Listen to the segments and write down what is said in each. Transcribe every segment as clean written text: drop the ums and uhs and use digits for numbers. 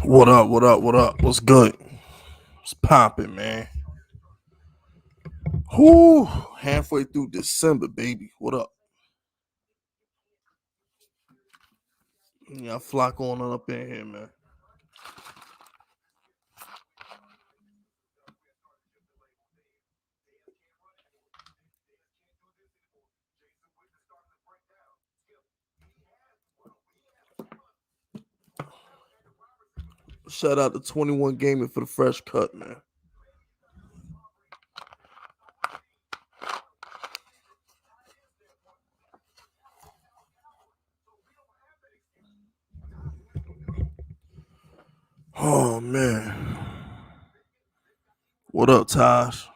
What up? What up? What up? What's good? What's popping, man? Whoo! Halfway through December, baby. What up? Yeah, flock on up in here, man. Shout out to 21 Gaming for the fresh cut, man. Oh man. What up, Tosh?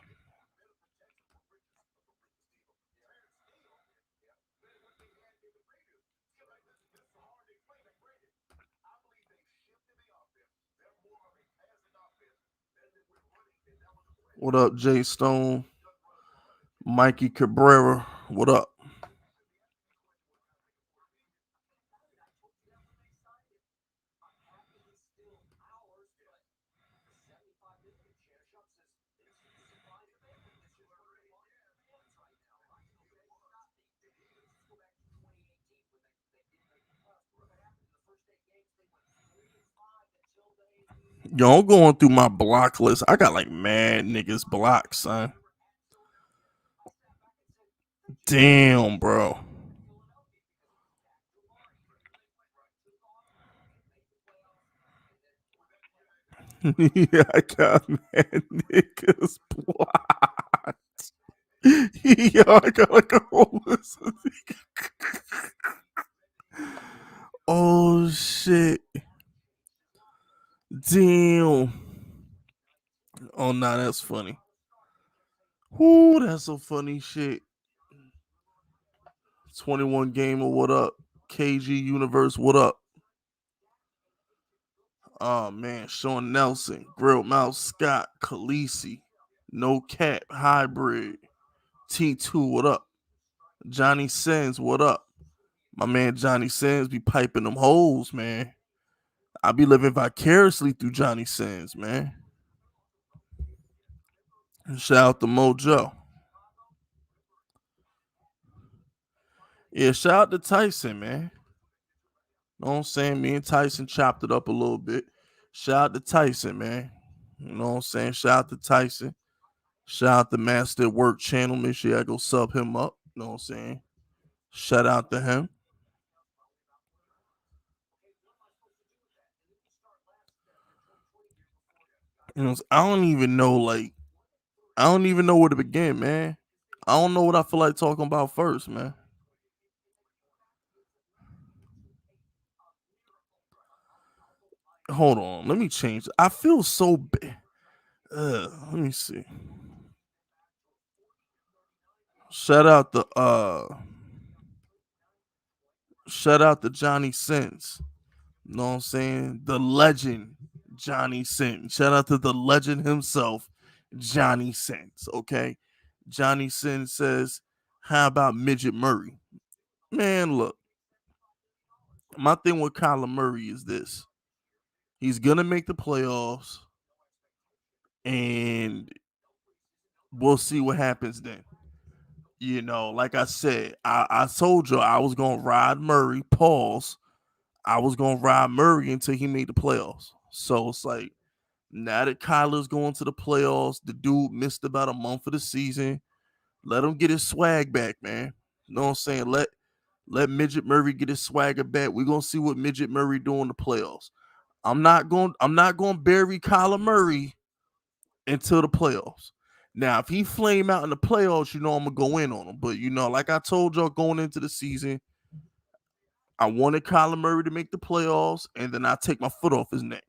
What up, Jay Stone? Mikey Cabrera? What up? Yo, I'm going through my block list. I got like mad niggas blocked, son. Damn, bro. Yeah, I got mad niggas blocked. Yeah, I got like a whole list. Oh shit. Damn. Oh nah, that's funny. Whoo, that's some funny shit. 21 Gamer, what up? KG Universe, what up? Oh man, Sean Nelson, Grilled Mouse Scott, Khaleesi, No Cap, Hybrid, T2, what up? Johnny Sins, what up? My man Johnny Sins be piping them holes, man. I be living vicariously through Johnny Sins, man. Shout out to Mojo. Yeah, shout out to Tyson, man. Know what I'm saying? Me and Tyson chopped it up a little bit. Shout out to Tyson, man. You know what I'm saying? Shout out to Tyson. Shout out to Master at Work channel. Make sure y'all go sub him up. You know what I'm saying? Shout out to him. You know, I don't even know, like, I don't even know where to begin, man. I don't know what I feel like talking about first, man. Hold on, let me change. I feel so bad. Let me see. Shout out to shout out to Johnny Sins. You know what I'm saying? The legend, Johnny Sins. Shout out to the legend himself, Johnny Sins. Okay. Johnny Sins says, how about Midget Murray? Man, look, my thing with Kyler Murray is this. He's gonna make the playoffs, and we'll see what happens then. You know, like I said, I told you I was gonna ride Murray, pause. I was gonna ride Murray until he made the playoffs. So it's like now that Kyler's going to the playoffs, the dude missed about a month of the season. Let him get his swag back, man. You know what I'm saying? Let Midget Murray get his swagger back. We're gonna see what Midget Murray do in the playoffs. I'm not going to bury Kyler Murray until the playoffs. Now, if he flame out in the playoffs, you know I'm gonna go in on him. But you know, like I told y'all going into the season, I wanted Kyler Murray to make the playoffs, and then I take my foot off his neck.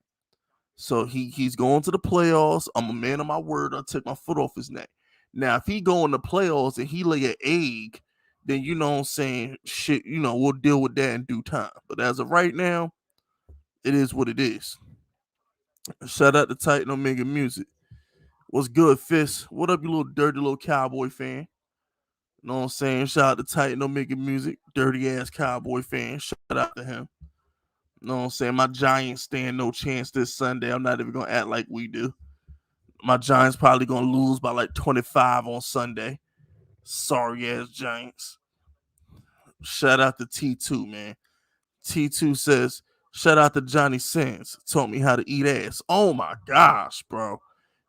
So he's going to the playoffs. I'm a man of my word. I'll take my foot off his neck. Now, if he go in the playoffs and he lay an egg, then you know what I'm saying, shit, you know, we'll deal with that in due time. But as of right now, it is what it is. Shout out to Titan Omega Music. What's good, Fist? What up, you little dirty little cowboy fan? You know what I'm saying? Shout out to Titan Omega Music, dirty ass cowboy fan. Shout out to him. You know what I'm saying? My Giants stand no chance this Sunday. I'm not even gonna act like we do. My Giants probably gonna lose by like 25 on Sunday. Sorry ass Giants. Shout out to T2, man. T2 says, shout out to Johnny Sins. Taught me how to eat ass. Oh my gosh, bro.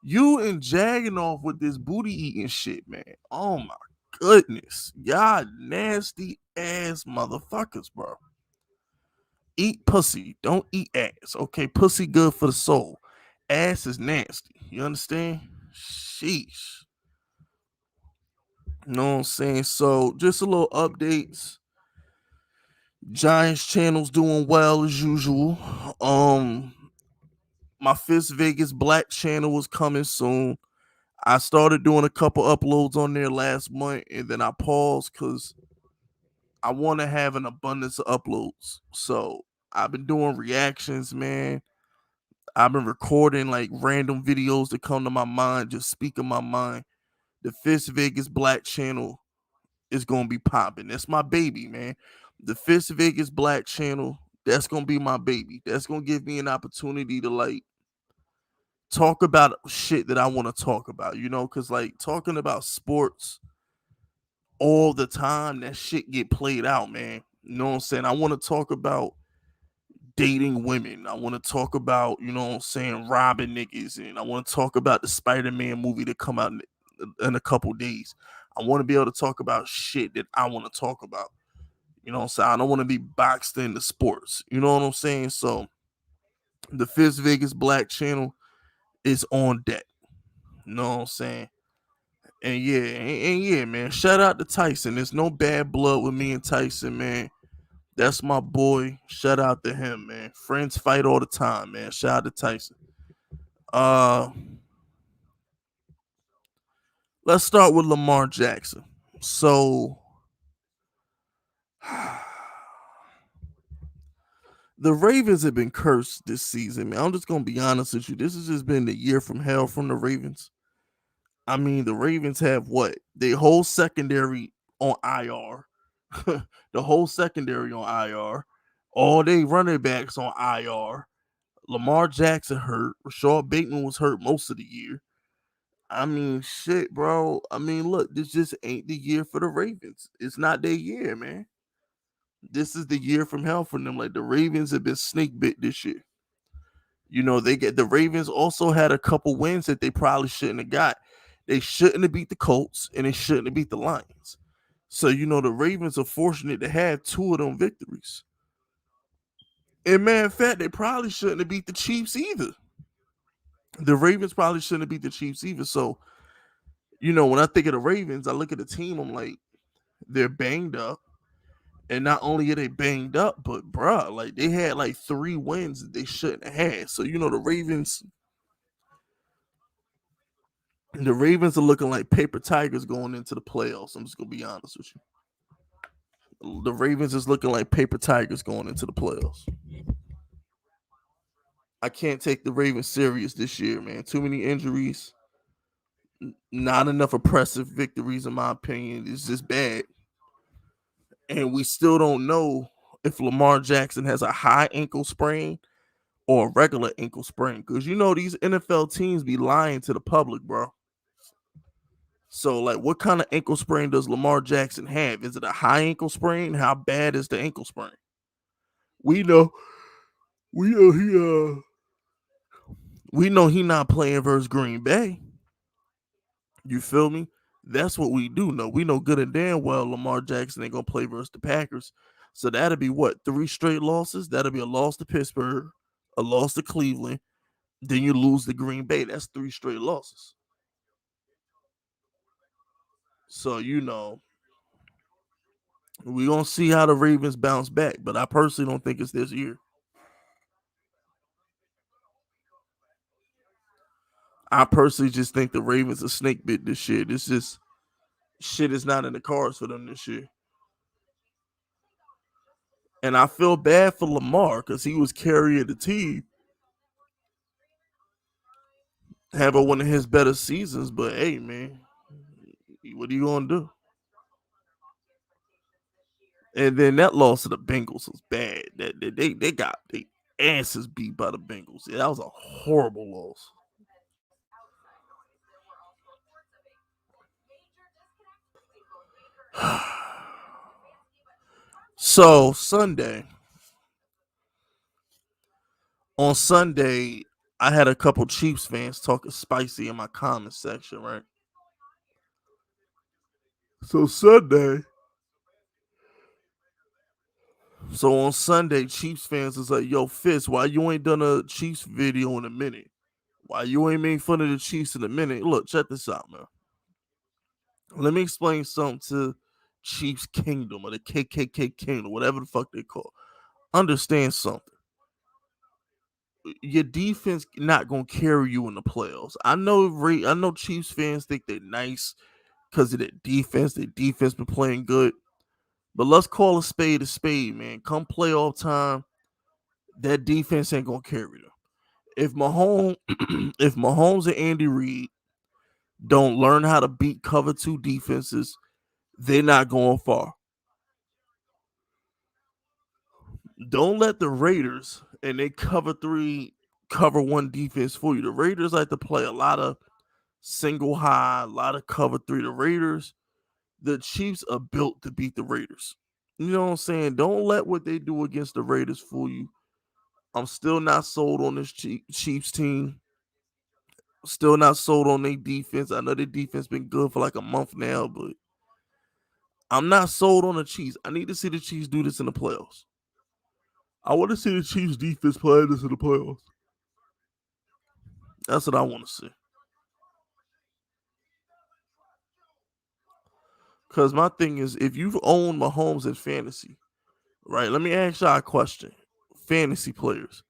You and jagging off with this booty eating shit, man. Oh my goodness. Y'all nasty ass motherfuckers, bro. Eat pussy. Don't eat ass. Okay, pussy good for the soul. Ass is nasty. You understand? Sheesh. You know what I'm saying? So just a little updates. Giants channel's doing well as usual. My Fist Vegas Black channel was coming soon. I started doing a couple uploads on there last month and then I paused because I want to have an abundance of uploads. So I've been doing reactions, man. I've been recording like random videos that come to my mind, just speaking my mind. The Fist Vegas Black channel is gonna be popping. That's my baby, man. The Fist Vegas Black channel, that's gonna be my baby. That's gonna give me an opportunity to like talk about shit that I want to talk about, you know, because like talking about sports all the time, that shit get played out, man. You know what I'm saying? I want to talk about dating women. I want to talk about, you know what I'm saying, robbing niggas. And I want to talk about the Spider-Man movie that come out in a couple days. I want to be able to talk about shit that I want to talk about. You know what I'm saying? I don't want to be boxed into sports. You know what I'm saying? So the Fist Vegas Black channel is on deck. You know what I'm saying? And yeah, and yeah, man. Shout out to Tyson. There's no bad blood with me and Tyson, man. That's my boy. Shout out to him, man. Friends fight all the time, man. Shout out to Tyson. Uh let's start with Lamar Jackson. So the Ravens have been cursed this season, man. I'm just gonna be honest with you. This has just been the year from hell from the Ravens. I mean, the Ravens have what? Their whole secondary on IR. The whole secondary on IR. All they running backs on IR. Lamar Jackson hurt. Rashad Bateman was hurt most of the year. I mean, shit, bro. I mean, look, this just ain't the year for the Ravens. It's not their year, man. This is the year from hell for them. Like the Ravens have been snake bit this year. You know, they get the Ravens also had a couple wins that they probably shouldn't have got. They shouldn't have beat the Colts and they shouldn't have beat the Lions. So, you know, the Ravens are fortunate to have two of them victories. And man, in fact, they probably shouldn't have beat the Chiefs either. The Ravens probably shouldn't have beat the Chiefs either. So, you know, when I think of the Ravens, I look at the team, I'm like, they're banged up. And not only are they banged up, but bruh, like they had like 3 wins that they shouldn't have had. So, you know, the Ravens are looking like paper tigers going into the playoffs. I'm just gonna be honest with you. The Ravens is looking like paper tigers going into the playoffs. I can't take the Ravens serious this year, man. Too many injuries, not enough impressive victories, in my opinion. It's just bad. And we still don't know if Lamar Jackson has a high ankle sprain or a regular ankle sprain. Because you know these NFL teams be lying to the public, bro. So, like, what kind of ankle sprain does Lamar Jackson have? Is it a high ankle sprain? How bad is the ankle sprain? We know, we know he not playing versus Green Bay. You feel me? That's what we do know. We know good and damn well Lamar Jackson ain't gonna play versus the Packers. So that'll be what, 3 straight losses? That'll be a loss to Pittsburgh, a loss to Cleveland, then you lose to Green Bay. That's 3 straight losses. So you know we gonna see how the Ravens bounce back, but I personally don't think it's this year. I personally just think the Ravens are snake bit this year. This just shit is not in the cards for them this year. And I feel bad for Lamar because he was carrying the team, having one of his better seasons. But hey, man, what are you gonna do? And then that loss to the Bengals was bad. They got their asses beat by the Bengals. Yeah, that was a horrible loss. So Sunday, I had a couple Chiefs fans talking spicy in my comment section, right? So Sunday, so on Sunday, Chiefs fans is like, "Yo, Fitz, why you ain't done a Chiefs video in a minute? Why you ain't made fun of the Chiefs in a minute? Look, check this out, man. Let me explain something to Chiefs Kingdom or the KKK Kingdom, whatever the fuck they call. Understand something. Your defense not gonna carry you in the playoffs. I know Chiefs fans think they're nice because of their defense. Their defense been playing good. But let's call a spade, man. Come playoff time, that defense ain't gonna carry them. If Mahomes, if Mahomes and Andy Reid don't learn how to beat cover two defenses, they're not going far. Don't let the Raiders and they cover three, cover one defense for you. The Raiders like to play a lot of single high, a lot of cover three. The Chiefs are built to beat the Raiders. You know what I'm saying? Don't let what they do against the Raiders fool you. I'm still not sold on this Chiefs team. Still not sold on their defense. I know their defense been good for like a month now, but I'm not sold on the Chiefs. I need to see the Chiefs do this in the playoffs. I want to see the Chiefs defense play this in the playoffs. That's what I want to see. Because my thing is, if you've owned Mahomes in fantasy, right? Let me ask y'all a question. Fantasy players.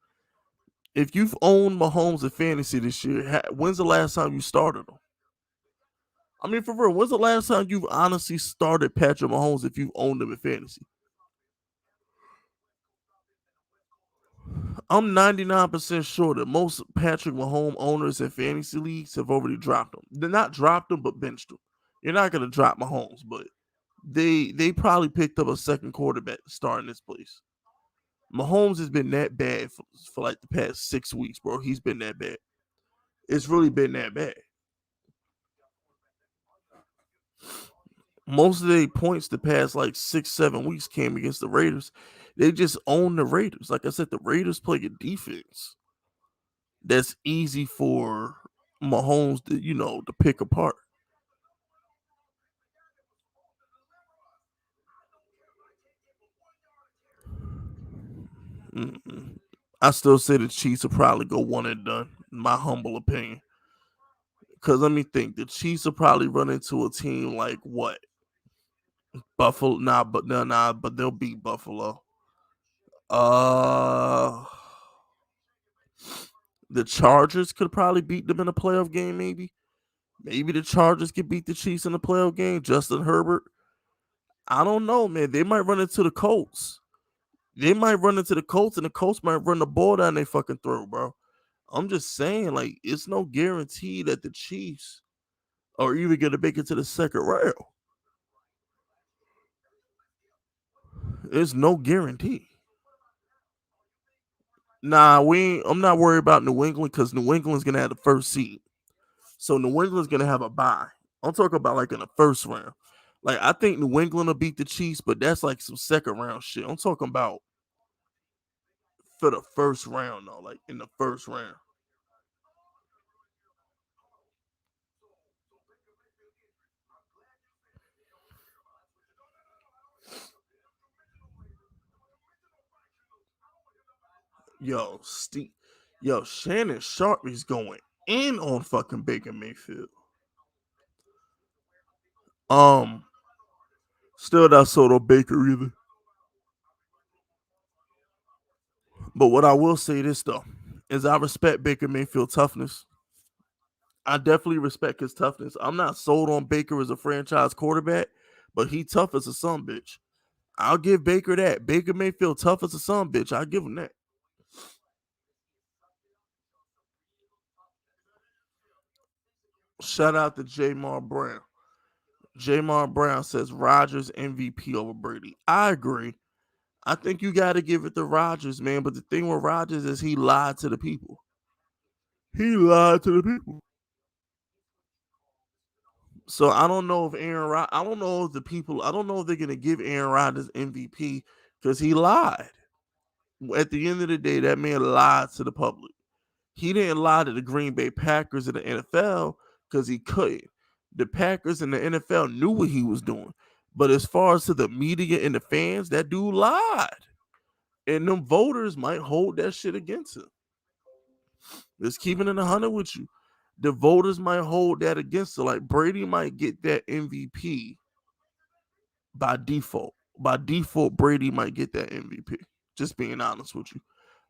If you've owned Mahomes in fantasy this year, when's the last time you started him? I mean, for real, when's the last time you've honestly started Patrick Mahomes if you've owned him in fantasy? I'm 99% sure that most Patrick Mahomes owners in fantasy leagues have already dropped him. They're not dropped him, but benched him. You're not gonna drop Mahomes, but they probably picked up a second quarterback to start in this place. Mahomes has been that bad for like the past 6 weeks, bro. He's been that bad. It's really been that bad. Most of the points the past like 6, 7 weeks came against the Raiders. They just own the Raiders. Like I said, the Raiders play a defense that's easy for Mahomes to pick apart. Mm-mm. I still say the Chiefs will probably go one and done. In my humble opinion, because let me think, the Chiefs will probably run into a team like what Buffalo. Nah, but they'll beat Buffalo. Uh, the Chargers could probably beat them in a playoff game. Maybe the Chargers could beat the Chiefs in a playoff game. Justin Herbert. I don't know, man. They might run into the Colts. They might run into the Colts, and the Colts might run the ball down their fucking throat, bro. I'm just saying, like, it's no guarantee that the Chiefs are even gonna make it to the second round. There's no guarantee. Nah, I'm not worried about New England because New England's gonna have the first seed. So New England's gonna have a bye. I'm talking about like in the first round. Like I think New England will beat the Chiefs, but that's like some second round shit. I'm talking about for the first round though, like in the first round. Yo, Steve, yo, Shannon Sharp is going in on fucking Baker Mayfield. Um, Still not sold on Baker either. But what I will say this though is I respect Baker Mayfield toughness. I definitely respect his toughness. I'm not sold on Baker as a franchise quarterback, but he tough as a son bitch. I'll give Baker that. Baker Mayfield tough as a son bitch. I'll give him that. Shout out to Jamar Brown. Jamar Brown says Rodgers MVP over Brady. I agree. I think you got to give it to Rodgers, man. But the thing with Rodgers is he lied to the people. He lied to the people. So I don't know if I don't know if the people, I don't know if they're going to give Aaron Rodgers MVP because he lied. At the end of the day, that man lied to the public. He didn't lie to the Green Bay Packers and the NFL because he couldn't. The Packers and the NFL knew what he was doing. But as far as to the media and the fans, that dude lied. And them voters might hold that shit against him. Just keeping it 100 with you. The voters might hold that against him. Like Brady might get that MVP by default. By default, Brady might get that MVP. Just being honest with you.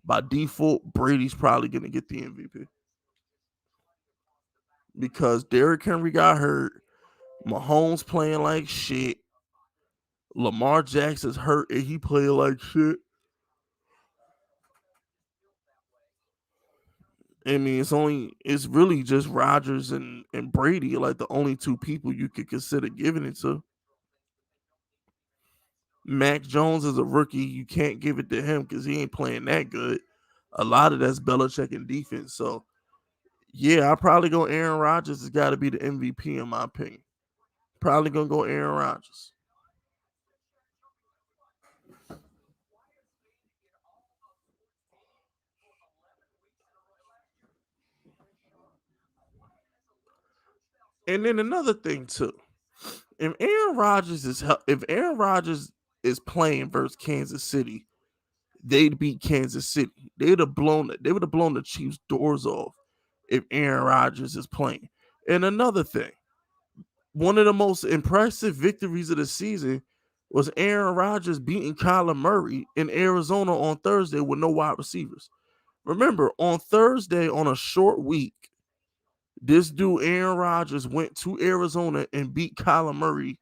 By default, Brady's probably going to get the MVP. Because Derrick Henry got hurt. Mahomes playing like shit. Lamar Jackson's hurt and he playing like shit. I mean, it's really just Rodgers and Brady, like the only two people you could consider giving it to. Mac Jones is a rookie. You can't give it to him because he ain't playing that good. A lot of that's Belichick and defense. So, yeah, I probably go Aaron Rodgers has got to be the MVP in my opinion. Probably going to go Aaron Rodgers. And then another thing, too. If Aaron Rodgers is playing versus Kansas City, they'd beat Kansas City. They would have blown the Chiefs' doors off if Aaron Rodgers is playing. And another thing, one of the most impressive victories of the season was Aaron Rodgers beating Kyler Murray in Arizona on Thursday with no wide receivers. Remember, on Thursday on a short week, this dude Aaron Rodgers went to Arizona and beat Kyler Murray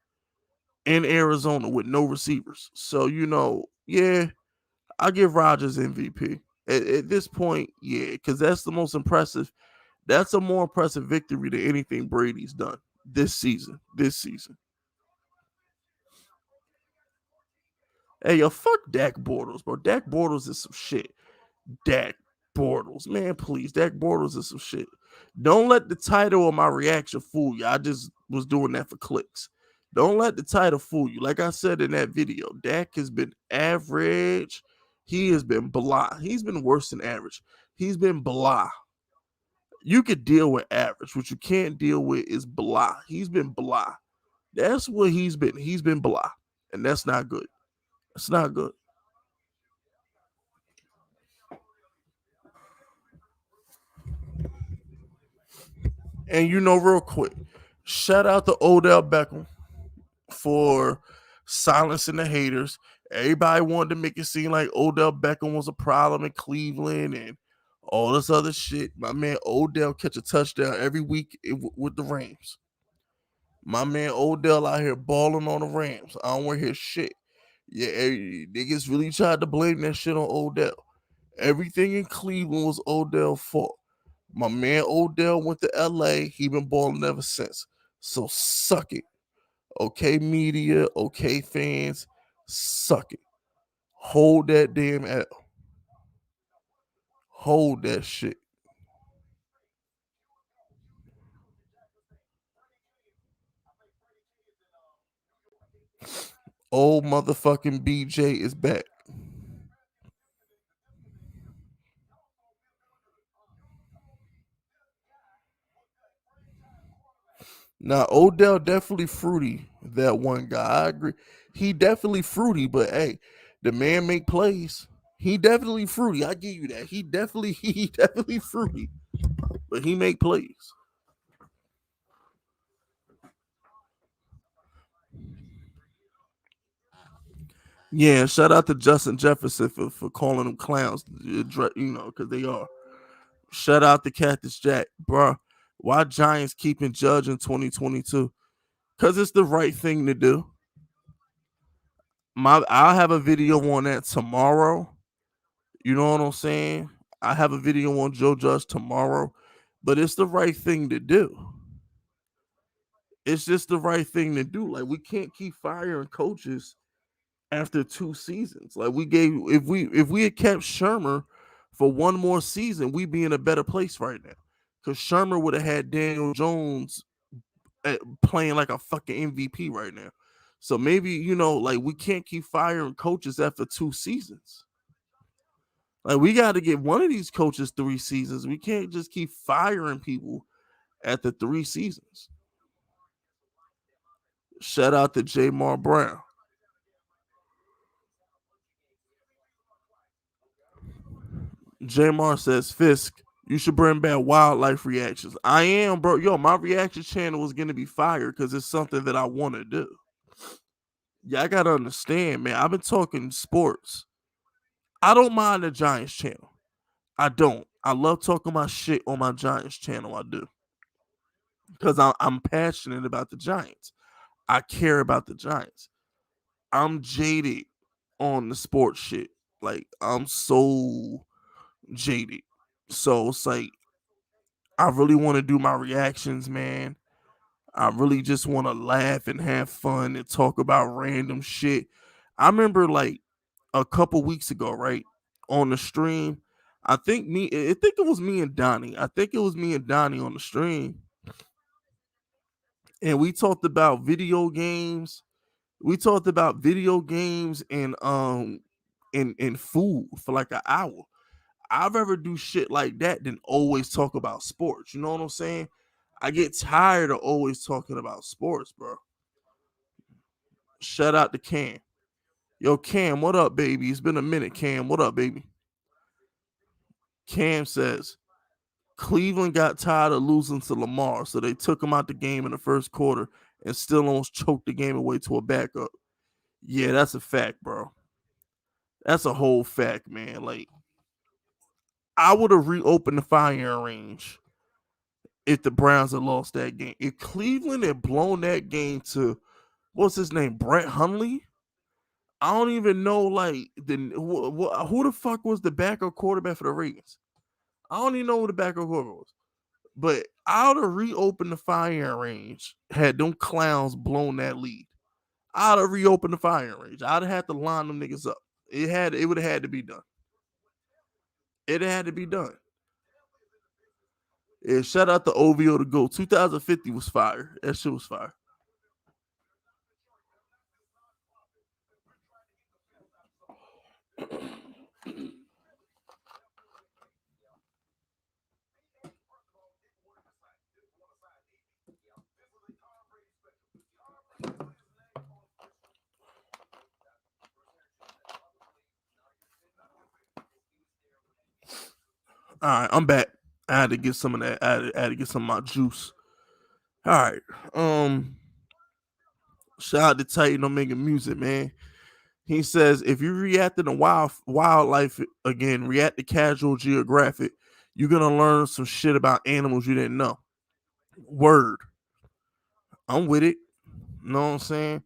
in Arizona with no receivers. So, yeah, I give Rodgers MVP. At this point, yeah, because that's the most impressive. That's a more impressive victory than anything Brady's done this season. This season. Hey, yo, fuck Dak Bortles, bro. Dak Bortles is some shit. Dak Bortles, man, please. Dak Bortles is some shit. Don't let the title of my reaction fool you. I just was doing that for clicks. Don't let the title fool you. Like I said in that video, Dak has been average. He has been blah. He's been worse than average. He's been blah. You could deal with average. What you can't deal with is blah. He's been blah. That's what he's been. He's been blah. And that's not good. It's not good. And real quick, shout out to Odell Beckham for silencing the haters. Everybody wanted to make it seem like Odell Beckham was a problem in Cleveland and all this other shit. My man Odell catch a touchdown every week with the Rams. My man Odell out here balling on the Rams. I don't want to hear shit. Yeah, niggas really tried to blame that shit on Odell. Everything in Cleveland was Odell's fault. My man Odell went to LA. He been balling ever since. So suck it. Okay, media. Okay, fans. Suck it. Hold that damn L. Hold that shit. Old motherfucking BJ is back. Now Odell definitely fruity. That one guy, I agree. He definitely fruity, but hey, the man make plays. He definitely fruity. I give you that. He definitely fruity, but he make plays. Yeah, shout out to Justin Jefferson for calling them clowns. Because they are. Shout out to Cactus Jack, bro. Why Giants keeping Judge in 2022? Because it's the right thing to do. I'll have a video on that tomorrow. You know what I'm saying? I have a video on Joe Judge tomorrow, but it's the right thing to do. It's just the right thing to do. Like, we can't keep firing coaches after 2 seasons. Like, if we had kept Shermer for one more season, we'd be in a better place right now. Because Shermer would have had Daniel Jones playing like a fucking MVP right now. So maybe, like, we can't keep firing coaches after 2 seasons. Like, we got to get one of these coaches 3 seasons. We can't just keep firing people after 3 seasons. Shout out to Jamar Brown. Jamar says, Fisk, you should bring back wildlife reactions. I am, bro. Yo, my reaction channel was going to be fired because it's something that I want to do. Yeah, I got to understand, man. I've been talking sports. I don't mind the Giants channel. I don't. I love talking my shit on my Giants channel. I do. Because I'm passionate about the Giants. I care about the Giants. I'm jaded on the sports shit. Like, I'm so jaded. So it's like, I really want to do my reactions, man. I really just want to laugh and have fun and talk about random shit. I remember, like, a couple weeks ago, right, on the stream, I think it was me and Donnie. I think it was me and Donnie on the stream. And we talked about video games. We talked about video games and food for like an hour. I'd rather do shit like that than always talk about sports. You know what I'm saying? I get tired of always talking about sports, bro. Shout out to Cam. Yo, Cam, what up, baby? It's been a minute, Cam. What up, baby? Cam says, Cleveland got tired of losing to Lamar, so they took him out the game in the first quarter and still almost choked the game away to a backup. Yeah, that's a fact, bro. That's a whole fact, man. Like, I would have reopened the firing range if the Browns had lost that game. If Cleveland had blown that game to, what's his name, Brett Hundley? I don't even know, like, who the fuck was the backup quarterback for the Ravens? I don't even know who the backup quarterback was. But I would have reopened the firing range had them clowns blown that lead. I'd have reopened the firing range. I'd have had to line them niggas up. It would have had to be done. It had to be done. Yeah, shout out to OVO to go. 2050 was fire. That shit was fire. All right, I'm back. I had to get some of that. I had to get some of my juice. All right. Shout out to Titan on making music, man. He says, if you react to the wildlife again, react to casual geographic, you're gonna learn some shit about animals you didn't know. Word. I'm with it. Know what I'm saying?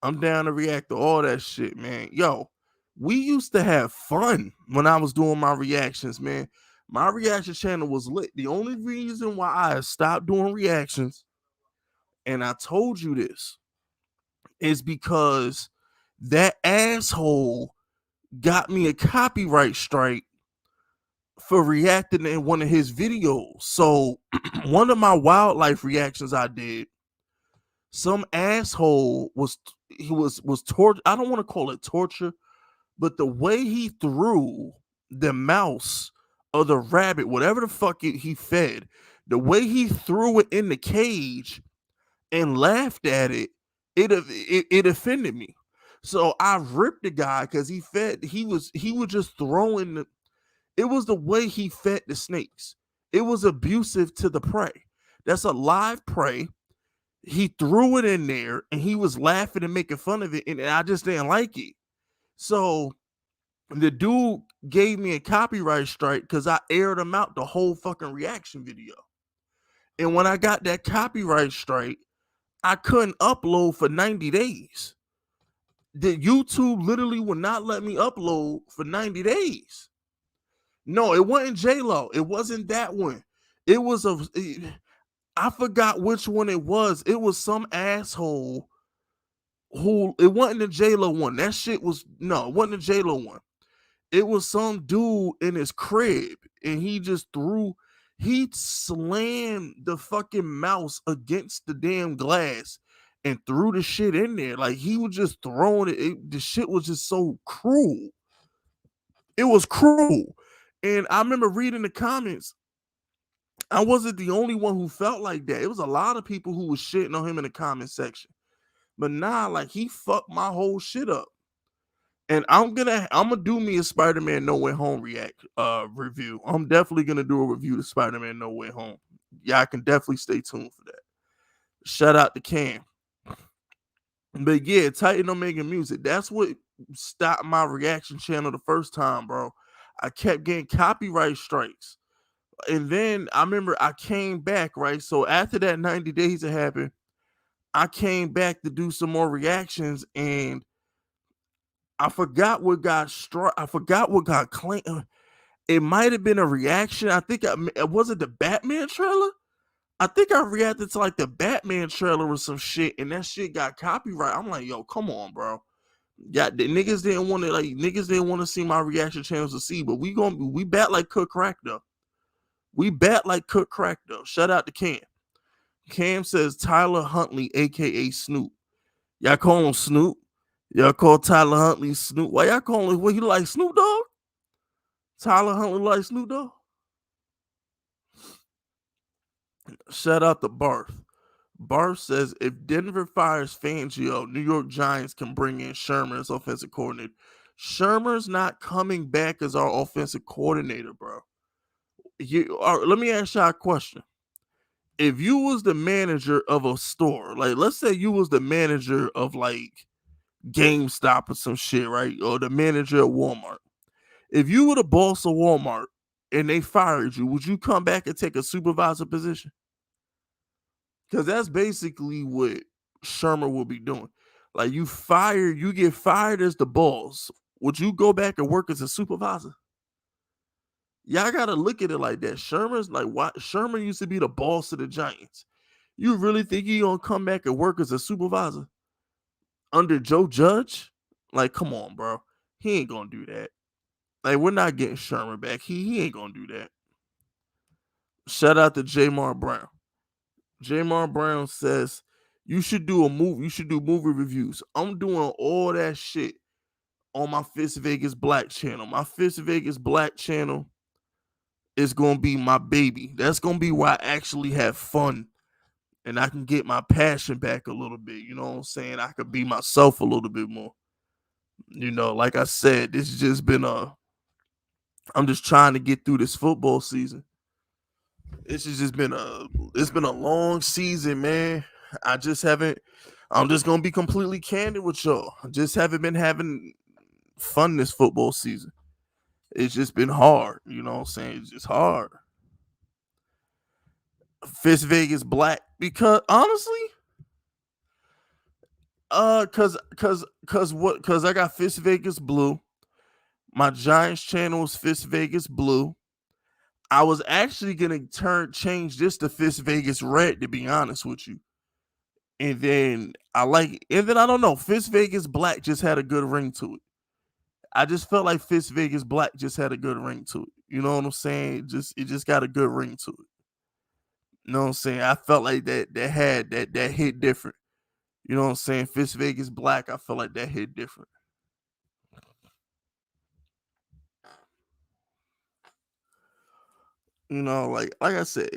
I'm down to react to all that shit, man. Yo, we used to have fun when I was doing my reactions, man. My reaction channel was lit. The only reason why I stopped doing reactions, and I told you this, is because that asshole got me a copyright strike for reacting in one of his videos. So one of my wildlife reactions I did, some asshole was torture. I don't want to call it torture, but the way he threw the mouse or the rabbit, whatever the fuck he fed, the way he threw it in the cage and laughed at it, it offended me. So I ripped the guy because he was just throwing it was the way he fed the snakes. It was abusive to the prey. That's a live prey. He threw it in there and he was laughing and making fun of it, and I just didn't like it. So the dude gave me a copyright strike because I aired him out the whole fucking reaction video. And when I got that copyright strike, I couldn't upload for 90 days. The YouTube literally would not let me upload for 90 days. No, it wasn't J-Lo. It wasn't that one. It was I forgot which one it was. It was some asshole who, it wasn't the J-Lo one. That shit was, no, it wasn't the J-Lo one. It was some dude in his crib, and he slammed the fucking mouse against the damn glass and threw the shit in there. Like, he was just throwing it. The shit was just so cruel. It was cruel. And I remember reading the comments. I wasn't the only one who felt like that. It was a lot of people who was shitting on him in the comment section. But nah, like, he fucked my whole shit up. And I'm gonna do me a Spider-Man No Way Home review. I'm definitely gonna do a review of Spider-Man No Way Home. Yeah, I can definitely stay tuned for that. Shout out to Cam. But yeah, Titan on making music. That's what stopped my reaction channel the first time, bro. I kept getting copyright strikes. And then I remember I came back, right? So after that 90 days had happened, I came back to do some more reactions, and I forgot what got struck. I forgot what got claimed. It might have been a reaction. I think was it the Batman trailer? I think I reacted to like the Batman trailer or some shit, and that shit got copyright. I'm like, yo, come on, bro. Yeah, the niggas didn't want to see my reaction channels to see, but we bat like cook crack though. We bat like cook crack though. Shout out to Cam. Cam says Tyler Huntley, aka Snoop. Y'all call him Snoop? Y'all call Tyler Huntley Snoop? Why y'all call him? What, he like Snoop Dogg? Tyler Huntley like Snoop Dogg? Shout out to Barth. Barth says if Denver fires Fangio, New York Giants can bring in Sherman as offensive coordinator. Sherman's not coming back as our offensive coordinator, bro. Let me ask y'all a question. If you was the manager of a store, like let's say you was the manager of like GameStop or some shit, right? Or the manager at Walmart. If you were the boss of Walmart and they fired you, would you come back and take a supervisor position? Because that's basically what Shermer will be doing. Like you get fired as the boss. Would you go back and work as a supervisor? Y'all gotta look at it like that. Shermer's like what Shermer used to be the boss of the Giants. You really think he gonna come back and work as a supervisor under Joe Judge? Like, come on, bro. He ain't gonna do that. Like, we're not getting Shermer back. He ain't gonna do that. Shout out to Jamar Brown. Jamar Brown says you should do a movie. You should do movie reviews. I'm doing all that shit on my Fist Vegas Black channel. My Fist Vegas Black channel is gonna be my baby. That's gonna be where I actually have fun and I can get my passion back a little bit. You know what I'm saying? I could be myself a little bit more. You know, like I said, this has just been I'm just trying to get through this football season. It's been a long season, man. I'm just gonna be completely candid with y'all. I just haven't been having fun this football season. It's just been hard, you know what I'm saying? It's just hard. Fist Vegas Black, because honestly, cause I got Fist Vegas Blue. My Giants channel is Fist Vegas Blue. I was actually gonna change this to Fist Vegas Red, to be honest with you. And then I don't know, Fist Vegas Black just had a good ring to it. I just felt like Fist Vegas Black just had a good ring to it. You know what I'm saying? It just got a good ring to it. You know what I'm saying? I felt like that hit different. You know what I'm saying? Fist Vegas Black, I felt like that hit different. You know, like I said,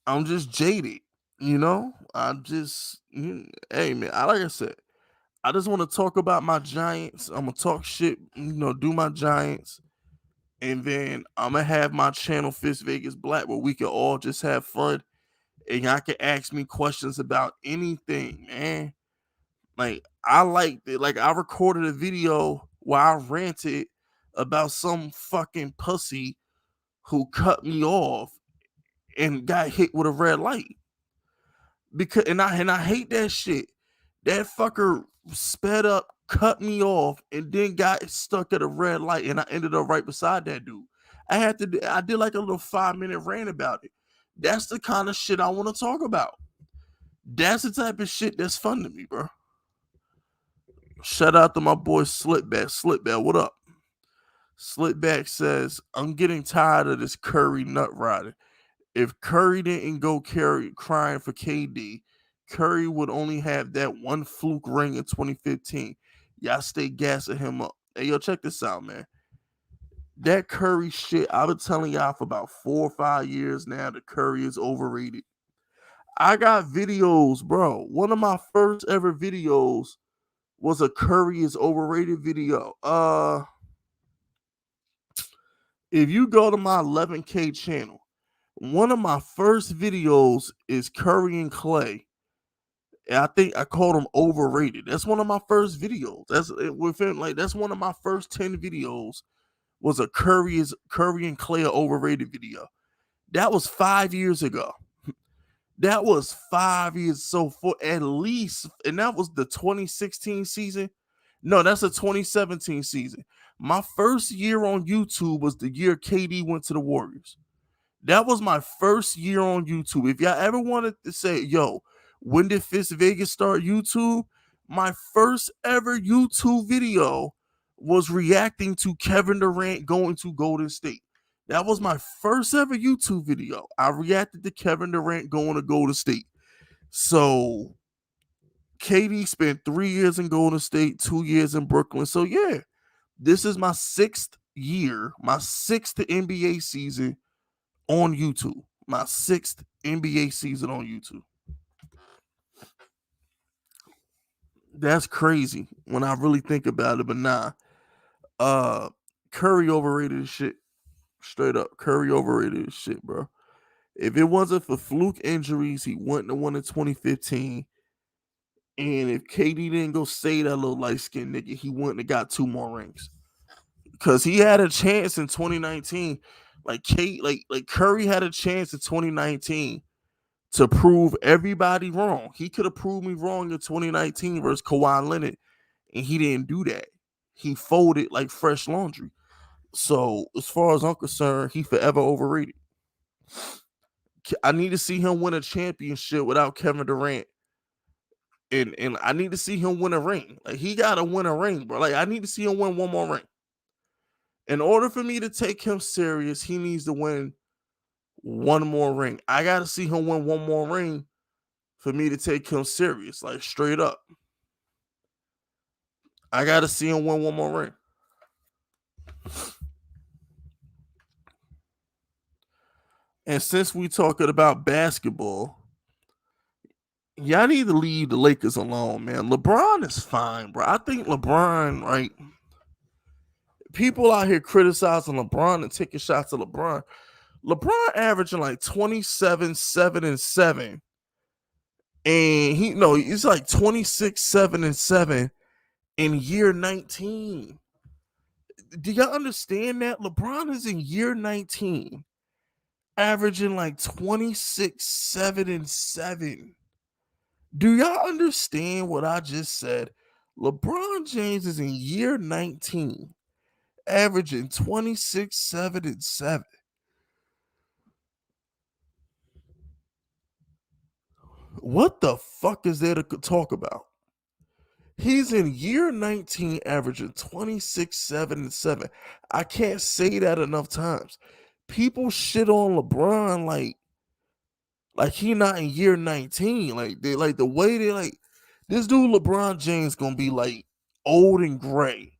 I'm just jaded. You know, hey man, like I said, I just want to talk about my Giants. I'm gonna talk shit, do my Giants, and then I'm gonna have my channel Fist Vegas Black where we can all just have fun, and y'all can ask me questions about anything, man. Like I liked it. Like I recorded a video where I ranted about some fucking pussy who cut me off and got hit with a red light. I hate that shit. That fucker sped up, cut me off, and then got stuck at a red light, and I ended up right beside that dude. I did like a little 5-minute rant about it. That's the kind of shit I want to talk about. That's the type of shit that's fun to me, bro. Shout out to my boy Slipback. Slipback, what up? Slipback says, I'm getting tired of this Curry nut riding. If Curry didn't go crying for KD, Curry would only have that one fluke ring in 2015. Y'all stay gassing him up. Hey, yo, check this out, man. That Curry shit, I've been telling y'all for about 4 or 5 years now that Curry is overrated. I got videos, bro. One of my first ever videos was a Curry is overrated video. If you go to my 11K channel, one of my first videos is Curry and Clay. And I think I called him overrated. That's one of my first videos. That's within like that's one of my first 10 videos was a Curry and Clay overrated video. That was 5 years ago. That was 5 years. So for at least, and that was the 2016 season. No, that's the 2017 season. My first year on YouTube was the year KD went to the Warriors. That was my first year on YouTube. If y'all ever wanted to say, yo, when did Fist Vegas start YouTube? My first ever YouTube video was reacting to Kevin Durant going to Golden State. That was my first ever YouTube video. I reacted to Kevin Durant going to Golden State. So KD spent 3 years in Golden State, 2 years in Brooklyn. So yeah, this is my sixth year, my sixth NBA season on YouTube. My sixth NBA season on YouTube. That's crazy when I really think about it, but nah. Curry overrated as shit. Straight up. Curry overrated as shit, bro. If it wasn't for fluke injuries, he wouldn't have won in 2015. And if KD didn't go save that little light skinned nigga, he wouldn't have got 2 more rings. Because he had a chance in 2019. Like Curry had a chance in 2019 to prove everybody wrong. He could have proved me wrong in 2019 versus Kawhi Leonard, and he didn't do that. He folded like fresh laundry. So as far as I'm concerned, he forever overrated. I need to see him win a championship without Kevin Durant. And I need to see him win a ring. Like he gotta win a ring, bro. Like I need to see him win one more ring. In order for me to take him serious, he needs to win one more ring. I gotta see him win one more ring for me to take him serious, like straight up. I gotta see him win one more ring. And since we talking about basketball, y'all need to leave the Lakers alone, man. LeBron is fine, bro. I think LeBron, right? People out here criticizing LeBron and taking shots at LeBron. LeBron averaging like 27, 7, and 7. And he's like 26, 7, and 7 in year 19. Do y'all understand that? LeBron is in year 19, averaging like 26, 7, and 7. Do y'all understand what I just said? LeBron James is in year 19, averaging 26, 7, and 7. What the fuck is there to talk about? He's in year 19, averaging 26, 7, and 7. I can't say that enough times. People shit on LeBron like he not in year 19. Like they like the way they like this dude LeBron James gonna be like old and gray.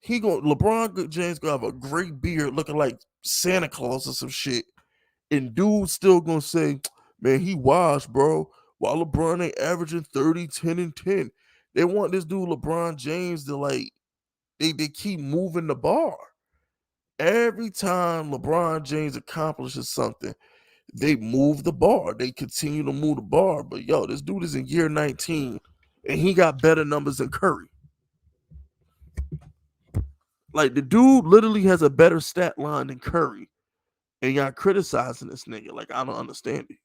LeBron James gonna have a great beard looking like Santa Claus or some shit. And dude's still gonna say, man, he washed, bro. While LeBron ain't averaging 30, 10, and 10. They want this dude LeBron James to like they keep moving the bar. Every time LeBron James accomplishes something, they move the bar. They continue to move the bar. But yo, this dude is in year 19 and he got better numbers than Curry. Like the dude literally has a better stat line than Curry. And y'all criticizing this nigga. Like, I don't understand it.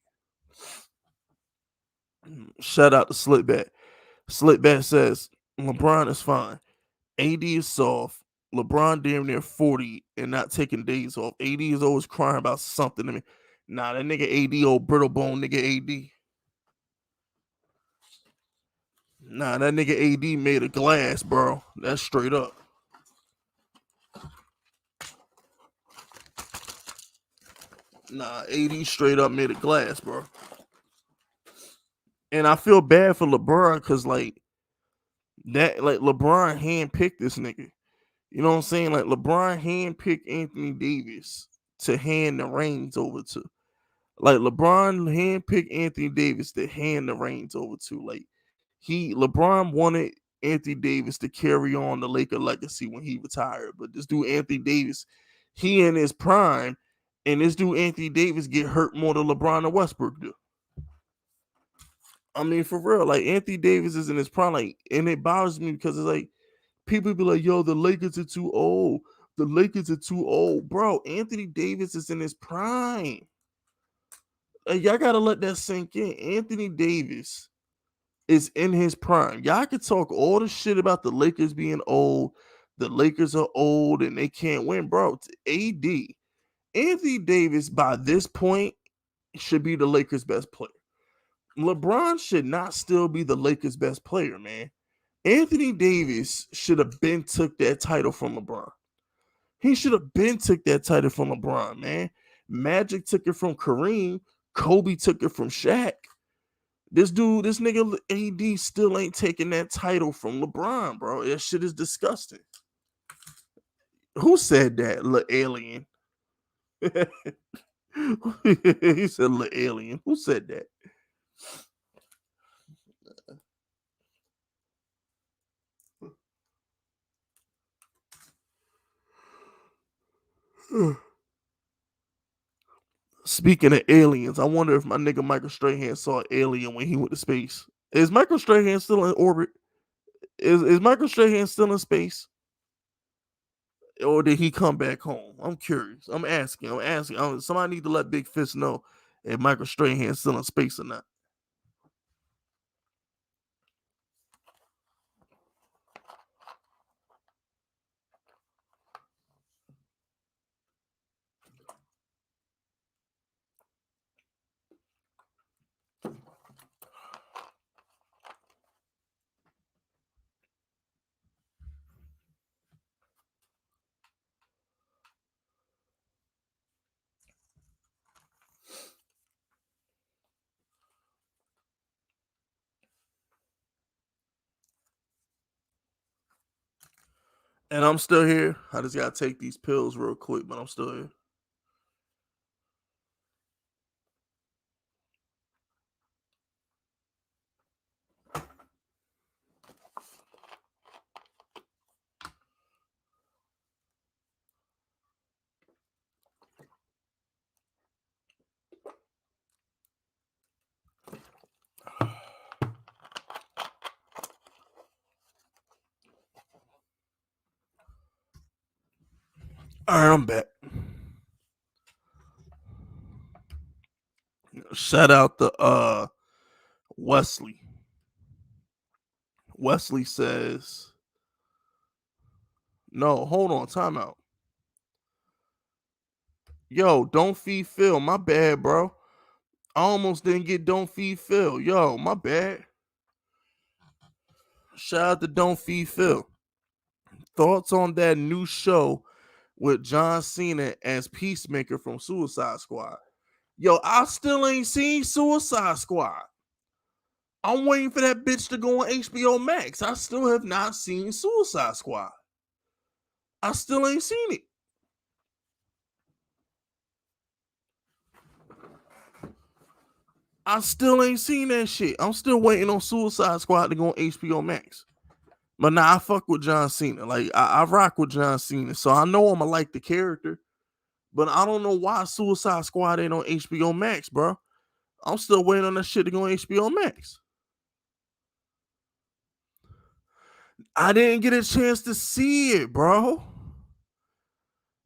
Shout out to Slickback. Slickback says LeBron is fine. AD is soft. LeBron damn near 40 and not taking days off. AD is always crying about something to me. Nah, that nigga AD, old brittle bone nigga AD. Nah, that nigga AD made of glass, bro. That's straight up. Nah, AD straight up made of glass, bro. And I feel bad for LeBron because like LeBron handpicked this nigga. You know what I'm saying? Like LeBron handpicked Anthony Davis to hand the reins over to. Like LeBron handpicked Anthony Davis to hand the reins over to. Like LeBron wanted Anthony Davis to carry on the Laker legacy when he retired. But this dude Anthony Davis, he in his prime, and this dude Anthony Davis get hurt more than LeBron and Westbrook do. I mean, for real, like Anthony Davis is in his prime, like, and it bothers me because it's like people be like, "Yo, the Lakers are too old. The Lakers are too old, bro." Anthony Davis is in his prime. Y'all gotta let that sink in. Anthony Davis is in his prime. Y'all can talk all the shit about the Lakers being old. The Lakers are old and they can't win, bro. AD, Anthony Davis by this point should be the Lakers' best player. LeBron should not still be the Lakers' best player, man. Anthony Davis should have been took that title from LeBron. He should have been took that title from LeBron, man. Magic took it from Kareem. Kobe took it from Shaq. This nigga AD still ain't taking that title from LeBron, bro. That shit is disgusting. Who said that? Alien. He said alien. Who said that? Speaking of aliens, I wonder if my nigga Michael Strahan saw an alien when he went to space. Is Michael Strahan still in orbit? Is Michael Strahan still in space? Or did he come back home? I'm curious. I'm asking. Somebody need to let Big Fist know if Michael Strahan's still in space or not. And I'm still here. I just gotta take these pills real quick, but I'm still here. All right, I'm back. Shout out to Wesley. Wesley says, no, hold on, timeout. Yo, don't feed Phil. My bad, bro. I almost didn't get don't feed Phil. Yo, my bad. Shout out to Don't Feed Phil. Thoughts on that new show with John Cena as Peacemaker from Suicide Squad? Yo, I still ain't seen Suicide Squad. I'm waiting for that bitch to go on HBO Max. I still have not seen Suicide Squad. I still ain't seen it. I still ain't seen that shit. I'm still waiting on Suicide Squad to go on HBO Max. But now I fuck with John Cena. Like I rock with John Cena. So I know I'ma like the character. But I don't know why Suicide Squad ain't on HBO Max, bro. I'm still waiting on that shit to go on HBO Max. I didn't get a chance to see it, bro.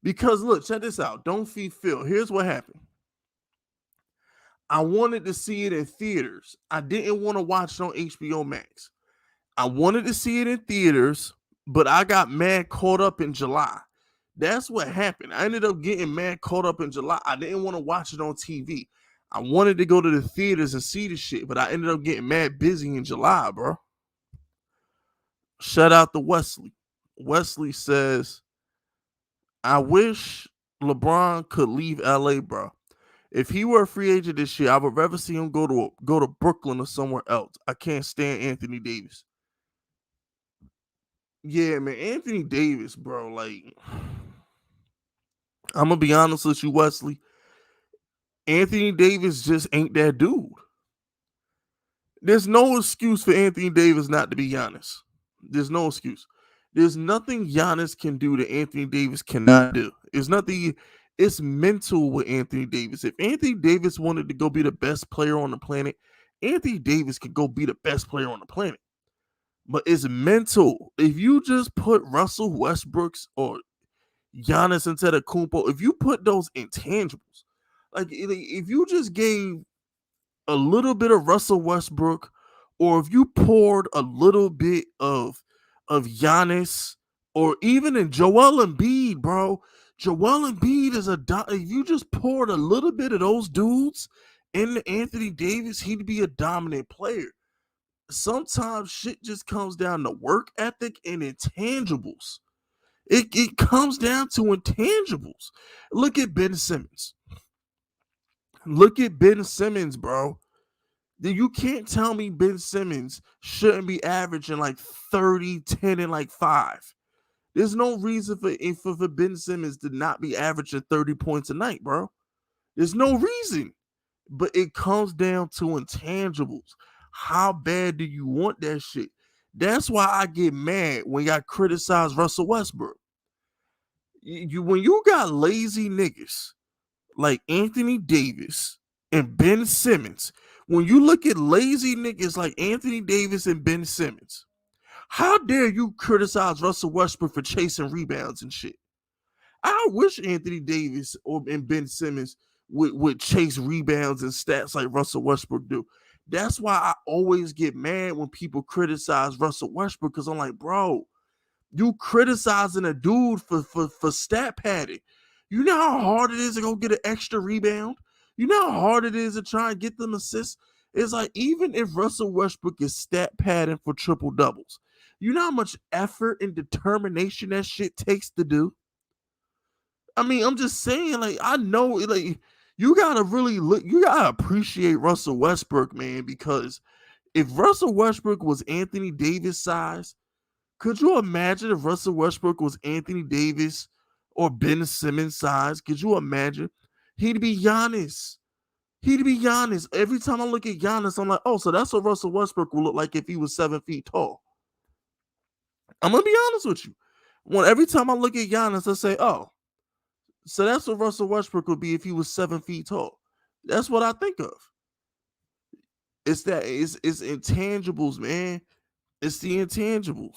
Because look, check this out. Don't Feed Phil. Here's what happened. I wanted to see it in theaters. I didn't want to watch it on HBO Max. I wanted to see it in theaters, but I got mad caught up in July. That's what happened. I ended up getting mad caught up in July. I didn't want to watch it on TV. I wanted to go to the theaters and see the shit, but I ended up getting mad busy in July, bro. Shout out to Wesley. Wesley says, I wish LeBron could leave LA, bro. If he were a free agent this year, I would rather see him go to Brooklyn or somewhere else. I can't stand Anthony Davis. Yeah, man, Anthony Davis, bro. Like, I'm gonna be honest with you, Wesley. Anthony Davis just ain't that dude. There's no excuse for Anthony Davis not to be Giannis. There's no excuse. There's nothing Giannis can do that Anthony Davis cannot do. It's nothing. It's mental with Anthony Davis. If Anthony Davis wanted to go be the best player on the planet, Anthony Davis could go be the best player on the planet. But it's mental. If you just put Russell Westbrook's or Giannis Antetokounmpo, if you put those intangibles, like if you just gave a little bit of Russell Westbrook, or if you poured a little bit of Giannis, or even in Joel Embiid, bro. Joel Embiid is if you just poured a little bit of those dudes into Anthony Davis, he'd be a dominant player. Sometimes shit just comes down to work ethic and intangibles. It comes down to intangibles. Look at Ben Simmons. Look at Ben Simmons, bro. You can't tell me Ben Simmons shouldn't be averaging like 30, 10, and like 5. There's no reason for Ben Simmons to not be averaging 30 points a night, bro. There's no reason. But it comes down to intangibles. How bad do you want that shit? That's why I get mad when y'all criticize Russell Westbrook. When you got lazy niggas like Anthony Davis and Ben Simmons, when you look at lazy niggas like Anthony Davis and Ben Simmons, how dare you criticize Russell Westbrook for chasing rebounds and shit? I wish Anthony Davis and Ben Simmons would chase rebounds and stats like Russell Westbrook do. That's why I always get mad when people criticize Russell Westbrook, because I'm like, bro, you criticizing a dude for stat padding. You know how hard it is to go get an extra rebound? You know how hard it is to try and get them assists? It's like, even if Russell Westbrook is stat padding for triple doubles, you know how much effort and determination that shit takes to do? I mean, I'm just saying, like, I know, like, you gotta really look, you gotta appreciate Russell Westbrook, man, because if Russell Westbrook was Anthony Davis size, could you imagine if Russell Westbrook was Anthony Davis or Ben Simmons size? Could you imagine? He'd be Giannis. He'd be Giannis. Every time I look at Giannis, I'm like, oh, so that's what Russell Westbrook would look like if he was 7 feet tall. I'm gonna be honest with you. Every time I look at Giannis, I say, oh, so that's what Russell Westbrook would be if he was 7 feet tall. That's what I think of. It's intangibles, man. It's the intangibles.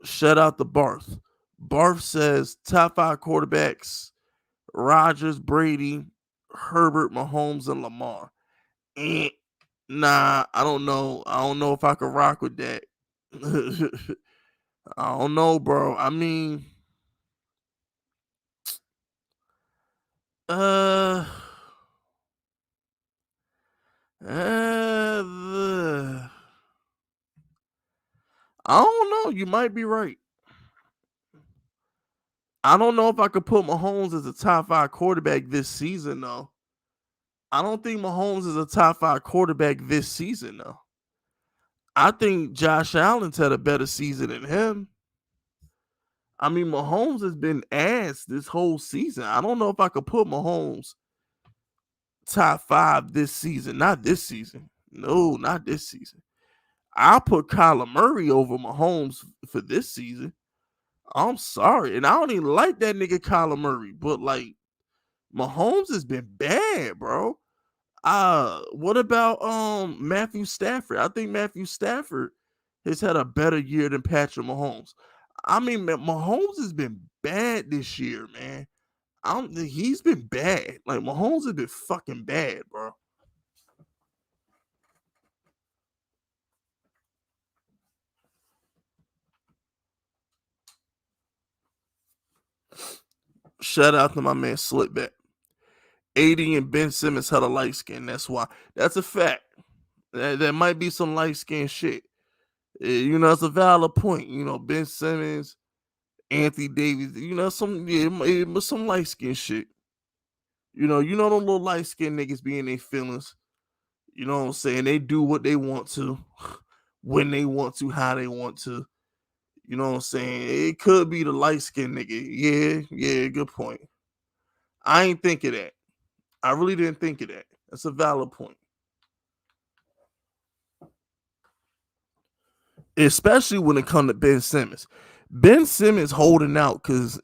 Shout out to Barth. Barth says top 5 quarterbacks: Rodgers, Brady, Herbert, Mahomes, and Lamar. Nah, I don't know. I don't know if I could rock with that. I don't know, bro. I mean, uh, uh I don't know. You might be right. I don't know if I could put Mahomes as a top 5 quarterback this season, though. I don't think Mahomes is a top 5 quarterback this season, though. I think Josh Allen's had a better season than him. I mean, Mahomes has been ass this whole season. I don't know if I could put Mahomes top 5 this season. Not this season. No, not this season. I'll put Kyler Murray over Mahomes for this season. I'm sorry. And I don't even like that nigga Kyler Murray, but like, Mahomes has been bad, bro. What about Matthew Stafford? I think Matthew Stafford has had a better year than Patrick Mahomes. I mean, Mahomes has been bad this year, man. He's been bad. Like, Mahomes has been fucking bad, bro. Shout out to my man Slipback. AD and Ben Simmons had a light skin. That's why. That's a fact. There might be some light skin shit. It's a valid point. Ben Simmons, Anthony Davis. Some light skin shit. Them little light skin niggas be in their feelings. You know what I'm saying? They do what they want to, when they want to, how they want to. You know what I'm saying? It could be the light skinned nigga. Yeah, good point. I ain't think of that. I really didn't think of that. That's a valid point. Especially when it comes to Ben Simmons. Ben Simmons holding out because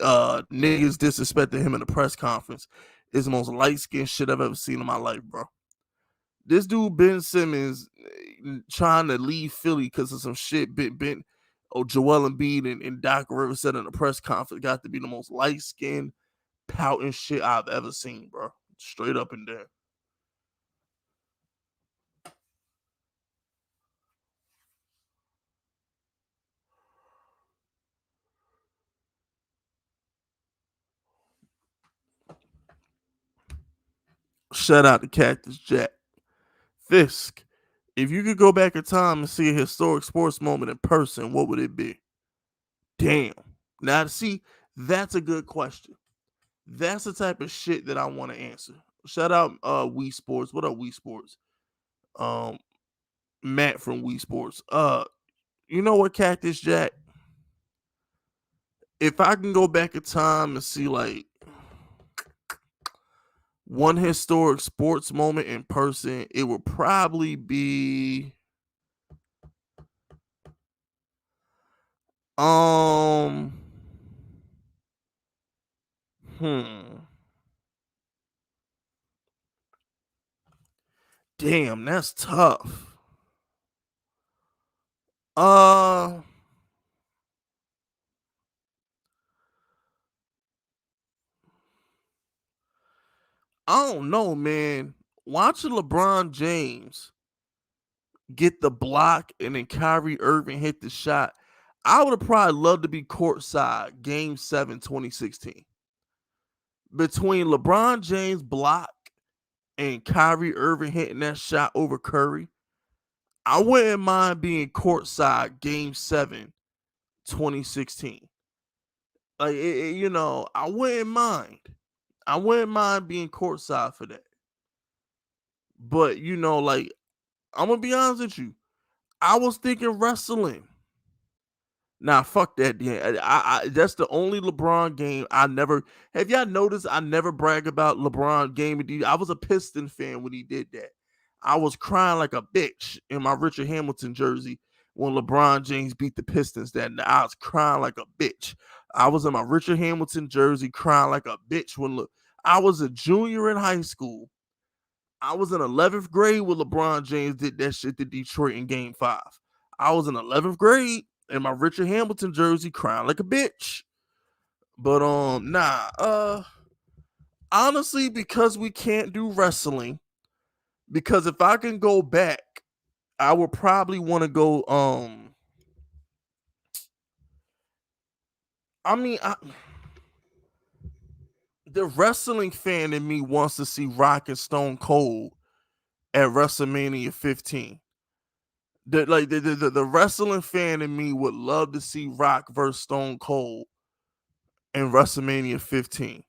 niggas disrespected him in the press conference is the most light skinned shit I've ever seen in my life, bro. This dude Ben Simmons trying to leave Philly because of some shit Joel Embiid and Doc Rivers said in the press conference got to be the most light skinned pouting shit I've ever seen, bro. Straight up and down. Shout out to Cactus Jack. Fisk, if you could go back in time and see a historic sports moment in person, what would it be? Damn. Now, see, that's a good question. That's the type of shit that I want to answer. Shout out Wii Sports. What up, Wii Sports? Um, Matt from Wii Sports. You know what, Cactus Jack? If I can go back in time and see like one historic sports moment in person, it would probably be um hmm damn, that's tough. Uh I don't know, man. Watching LeBron James get the block and then Kyrie Irving hit the shot, I would have probably loved to be courtside game 7, 2016. Between LeBron James block and Kyrie Irving hitting that shot over Curry, I wouldn't mind being courtside game 7, 2016. Like, I wouldn't mind. I wouldn't mind being courtside for that. But, like, I'm going to be honest with you. I was thinking wrestling. Nah, fuck that. Yeah, that's the only LeBron game I never. Have y'all noticed? I never brag about LeBron game. I was a Piston fan when he did that. I was crying like a bitch in my Richard Hamilton jersey when LeBron James beat the Pistons. I was crying like a bitch. I was in my Richard Hamilton jersey crying like a bitch when I was a junior in high school. I was in 11th grade when LeBron James did that shit to Detroit in Game 5. I was in 11th grade in my Richard Hamilton jersey crying like a bitch. But honestly, because we can't do wrestling, because if I can go back, I would probably want to go I mean, the wrestling fan in me wants to see Rock and Stone Cold at WrestleMania 15. The wrestling fan in me would love to see Rock versus Stone Cold in WrestleMania 15.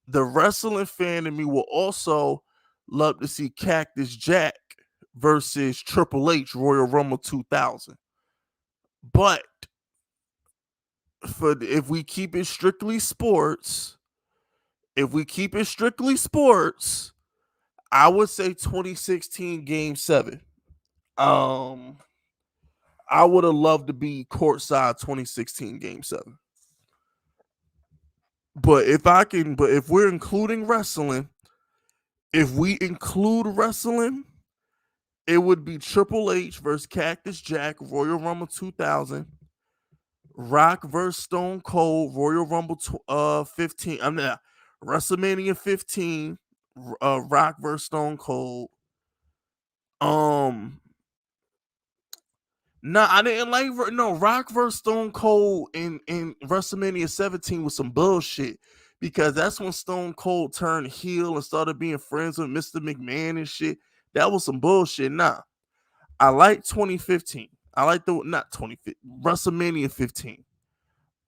The wrestling fan in me will also love to see Cactus Jack versus Triple H Royal Rumble 2000. But if we keep it strictly sports, I would say 2016 Game 7. Um, I would have loved to be courtside 2016 Game 7. But if we're including wrestling, if we include wrestling, it would be Triple H versus Cactus Jack, Royal Rumble 2000, Rock versus Stone Cold, Royal Rumble 15. I'm not WrestleMania 15, Rock versus Stone Cold. Um, Nah, I didn't like no Rock versus Stone Cold in WrestleMania 17 was some bullshit because that's when Stone Cold turned heel and started being friends with Mr. McMahon and shit. That was some bullshit. Nah, I like 2015. I like the not 2015 WrestleMania 15.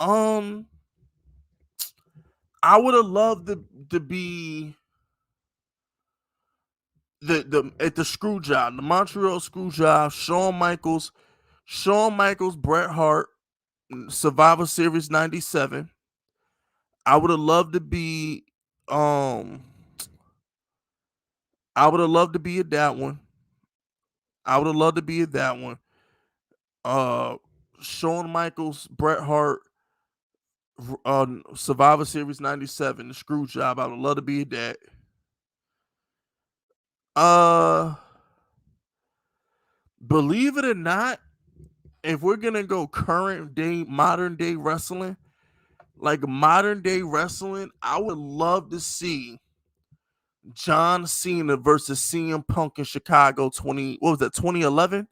Um, I would have loved to be the at the screw job, the Montreal screw job. Shawn Michaels, Bret Hart, Survivor Series '97. I would have loved to be um I would have loved to be at that one. I would have loved to be at that one. Uh Shawn Michaels, Bret Hart, Survivor Series '97, the screw job. I would love to be at that. Uh Believe it or not, if we're gonna go current day, modern day wrestling, like modern day wrestling, I would love to see John Cena versus CM Punk in Chicago 2011?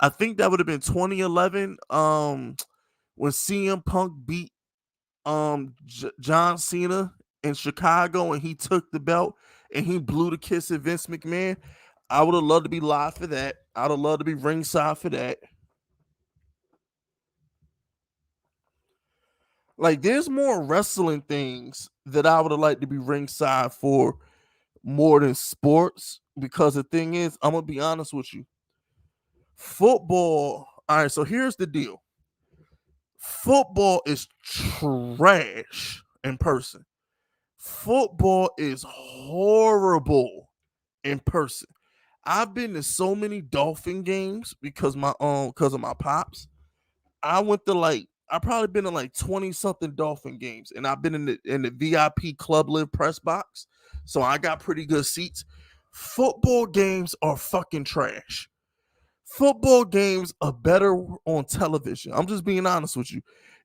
I think that would have been 2011. When CM Punk beat John Cena in Chicago and he took the belt and he blew the kiss at Vince McMahon. I would have loved to be live for that. I would have loved to be ringside for that. Like, there's more wrestling things that I would have liked to be ringside for more than sports. Because the thing is, I'm gonna be honest with you. Football. All right, so here's the deal. Football is trash in person. Football is horrible in person. I've been to so many Dolphin games because of my pops. I probably been to like 20 something Dolphin games, and I've been in the VIP Club Live press box. So I got pretty good seats. Football games are fucking trash. Football games are better on television. I'm just being honest with you.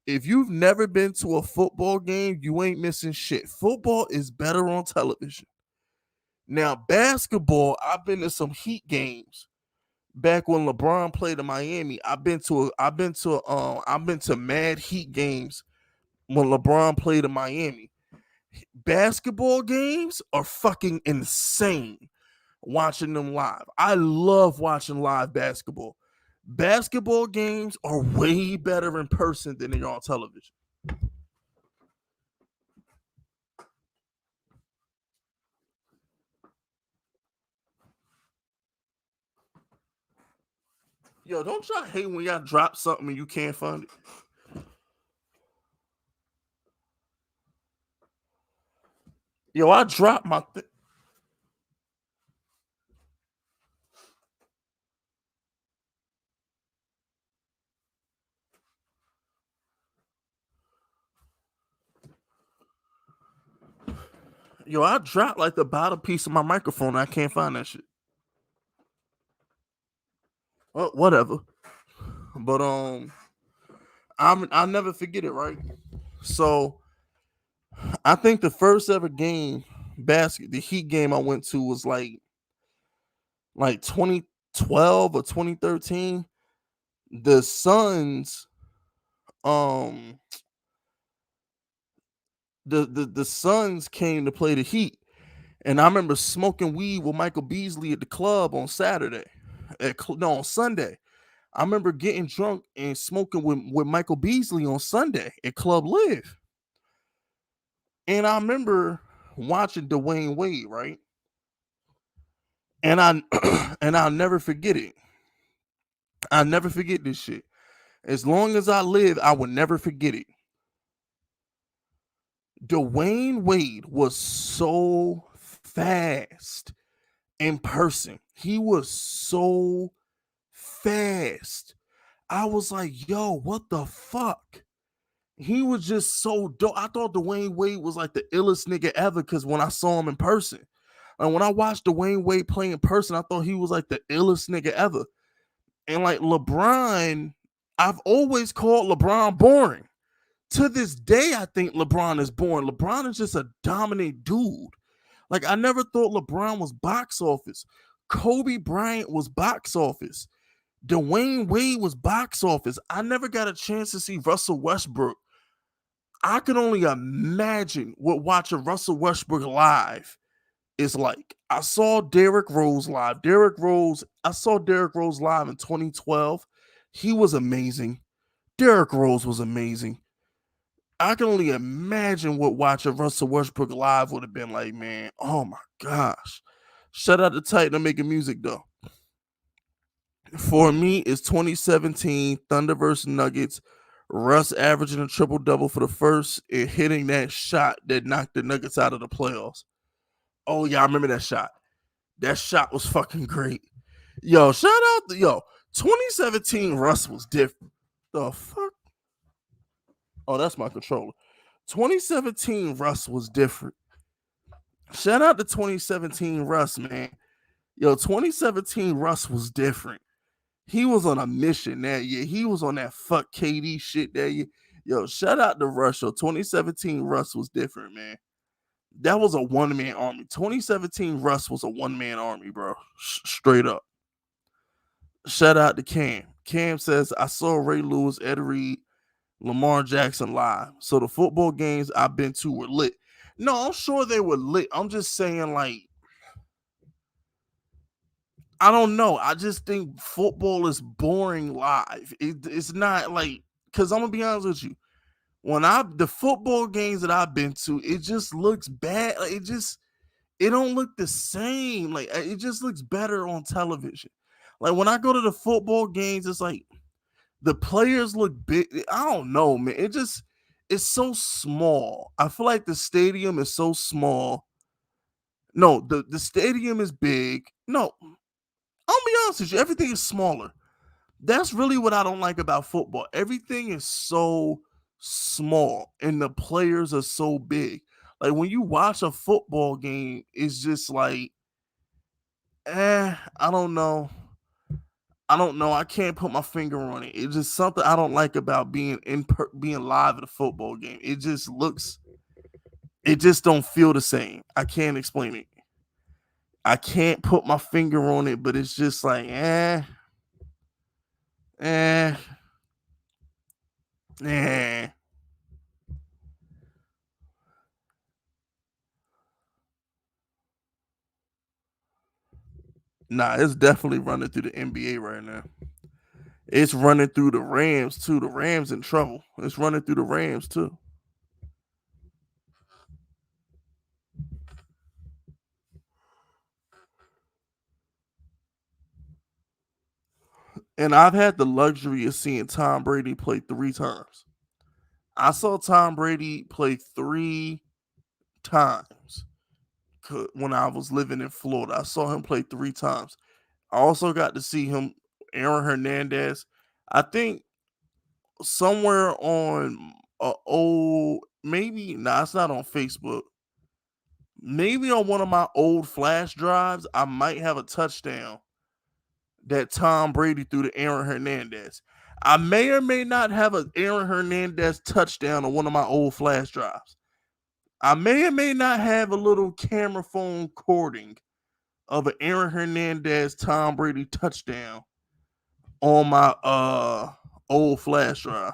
If you've never been to a football game, you ain't missing shit. Football is better on television. Now, basketball, I've been to some Heat games back when LeBron played in Miami. I've been to mad Heat games when LeBron played in Miami. Basketball games are fucking insane watching them live. I love watching live basketball. Basketball games are way better in person than they are on television. Yo, don't y'all hate when y'all drop something and you can't find it? Yo, I dropped my Yo, I dropped like the bottom piece of my microphone. And I can't find that shit. Well, whatever. But I'll never forget it. Right. So I think the first ever game the Heat game I went to was like 2012 or 2013. The Suns, um, the Suns came to play the Heat, and I remember smoking weed with Michael Beasley at the club on Saturday. No, on Sunday. I remember getting drunk and smoking with Michael Beasley on Sunday at Club Live. And I remember watching Dwayne Wade, right? And I and I'll never forget it. I'll never forget this shit. As long as I live, I will never forget it. Dwayne Wade was so fast in person. He was so fast. I was like, yo, what the fuck? He was just so dope. I thought Dwayne Wade was like the illest nigga ever because when I saw him in person. And when I watched Dwayne Wade play in person, I thought he was like the illest nigga ever. And like LeBron, I've always called LeBron boring. To this day, I think LeBron is boring. LeBron is just a dominant dude. Like, I never thought LeBron was box office. Kobe Bryant was box office. Dwayne Wade was box office. I never got a chance to see Russell Westbrook. I can only imagine what watching Russell Westbrook live is like. I saw Derrick Rose live. I saw Derrick Rose live in 2012. He was amazing. Derrick Rose was amazing. I can only imagine what watching Russell Westbrook live would have been like, man. Oh my gosh. Shout out to Titan making music though. For me, it's 2017 Thunder vs. Nuggets. Russ averaging a triple double for the first and hitting that shot that knocked the Nuggets out of the playoffs. Oh yeah, I remember that shot. That shot was fucking great. Yo, shout out to 2017 Russ was different. The fuck? Oh, that's my controller. 2017 Russ was different. Shout out to 2017 Russ, man. 2017 Russ was different. He was on a mission that year. He was on that fuck KD shit that year. Shout out to Russ. 2017 Russ was different, man. That was a one-man army. 2017 Russ was a one-man army, bro. Straight up. Shout out to Cam. Cam says, I saw Ray Lewis, Ed Reed, Lamar Jackson live. So the football games I've been to were lit. No, I'm sure they were lit. I'm just saying, like, I don't know. I just think football is boring live. It's not like, because I'm going to be honest with you. The football games that I've been to, it just looks bad. Like, it don't look the same. Like, it just looks better on television. Like, when I go to the football games, it's like the players look big. I don't know, man. It's so small. I feel like the stadium is so small. No, the stadium is big. No, I'll be honest with you. Everything is smaller. That's really what I don't like about football. Everything is so small and the players are so big. Like when you watch a football game, it's just like, I don't know. I can't put my finger on it. It's just something I don't like about being being live at a football game. It just don't feel the same. I can't explain it. I can't put my finger on it, but it's just like, eh. Nah, it's definitely running through the NBA right now. It's running through the Rams too. The Rams in trouble. It's running through the Rams too. And I've had the luxury of seeing Tom Brady play 3 times. I saw Tom Brady play 3 times when I was living in Florida. I saw him play 3 times. I also got to see him, Aaron Hernandez. I think somewhere on it's not on Facebook. Maybe on one of my old flash drives, I might have a touchdown that Tom Brady threw to Aaron Hernandez. I may or may not have an Aaron Hernandez touchdown on one of my old flash drives. I may or may not have a little camera phone recording of an Aaron Hernandez Tom Brady touchdown on my old flash drive.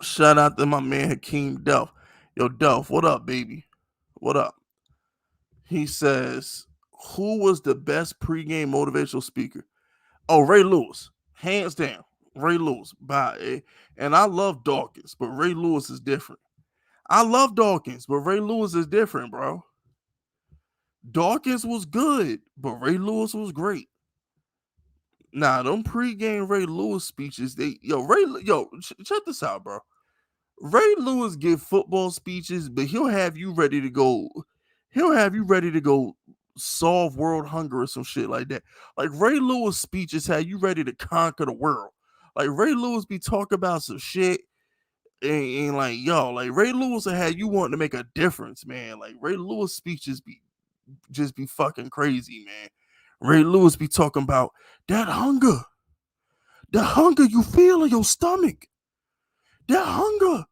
Shout out to my man Hakeem Delph. Yo, Delph, what up, baby? What up? He says, who was the best pregame motivational speaker? Oh, Ray Lewis. Hands down. Ray Lewis. And I love Dawkins, but Ray Lewis is different. I love Dawkins, but Ray Lewis is different, bro. Dawkins was good, but Ray Lewis was great. Nah, them pregame Ray Lewis speeches, check this out, bro. Ray Lewis give football speeches, but he'll have you ready to go. He'll have you ready to go solve world hunger or some shit like that. Like Ray Lewis speeches have you ready to conquer the world. Like Ray Lewis be talking about some shit and like like Ray Lewis will have you wanting to make a difference, man. Like Ray Lewis speeches be fucking crazy, man. Ray Lewis be talking about that hunger you feel in your stomach, that hunger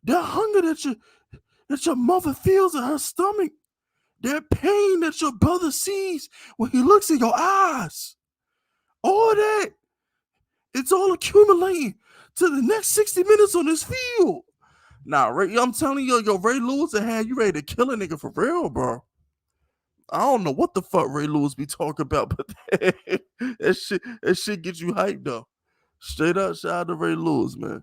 that your mother feels in her stomach. That pain that your brother sees when he looks in your eyes, all that, it's all accumulating to the next 60 minutes on this field. Nah, Ray, I'm telling you, Ray Lewis had you ready to kill a nigga for real, bro. I don't know what the fuck Ray Lewis be talking about, but that shit gets you hyped though. Straight up, shout out to Ray Lewis, man.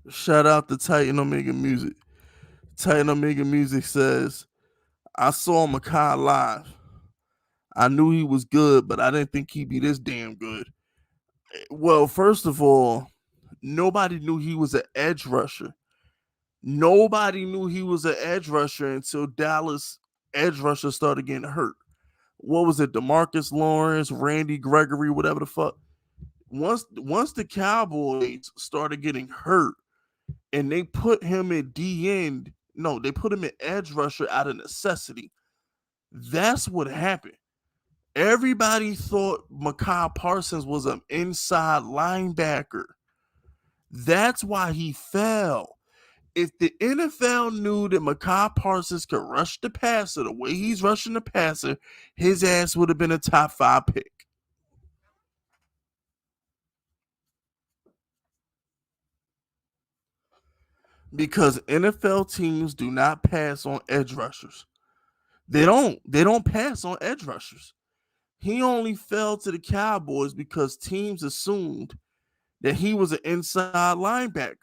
Shout out to Titan Omega Music. Titan Omega Music says, I saw Makai live. I knew he was good, but I didn't think he'd be this damn good. Well, first of all, nobody knew he was an edge rusher. Nobody knew he was an edge rusher until Dallas edge rusher started getting hurt. What was it? DeMarcus Lawrence, Randy Gregory, whatever the fuck. Once the Cowboys started getting hurt and they put him in D end, no, they put him in edge rusher out of necessity. That's what happened. Everybody thought Micah Parsons was an inside linebacker. That's why he fell. If the NFL knew that Micah Parsons could rush the passer the way he's rushing the passer, his ass would have been a top 5 pick. Because NFL teams do not pass on edge rushers. They don't pass on edge rushers. He only fell to the Cowboys because teams assumed that he was an inside linebacker.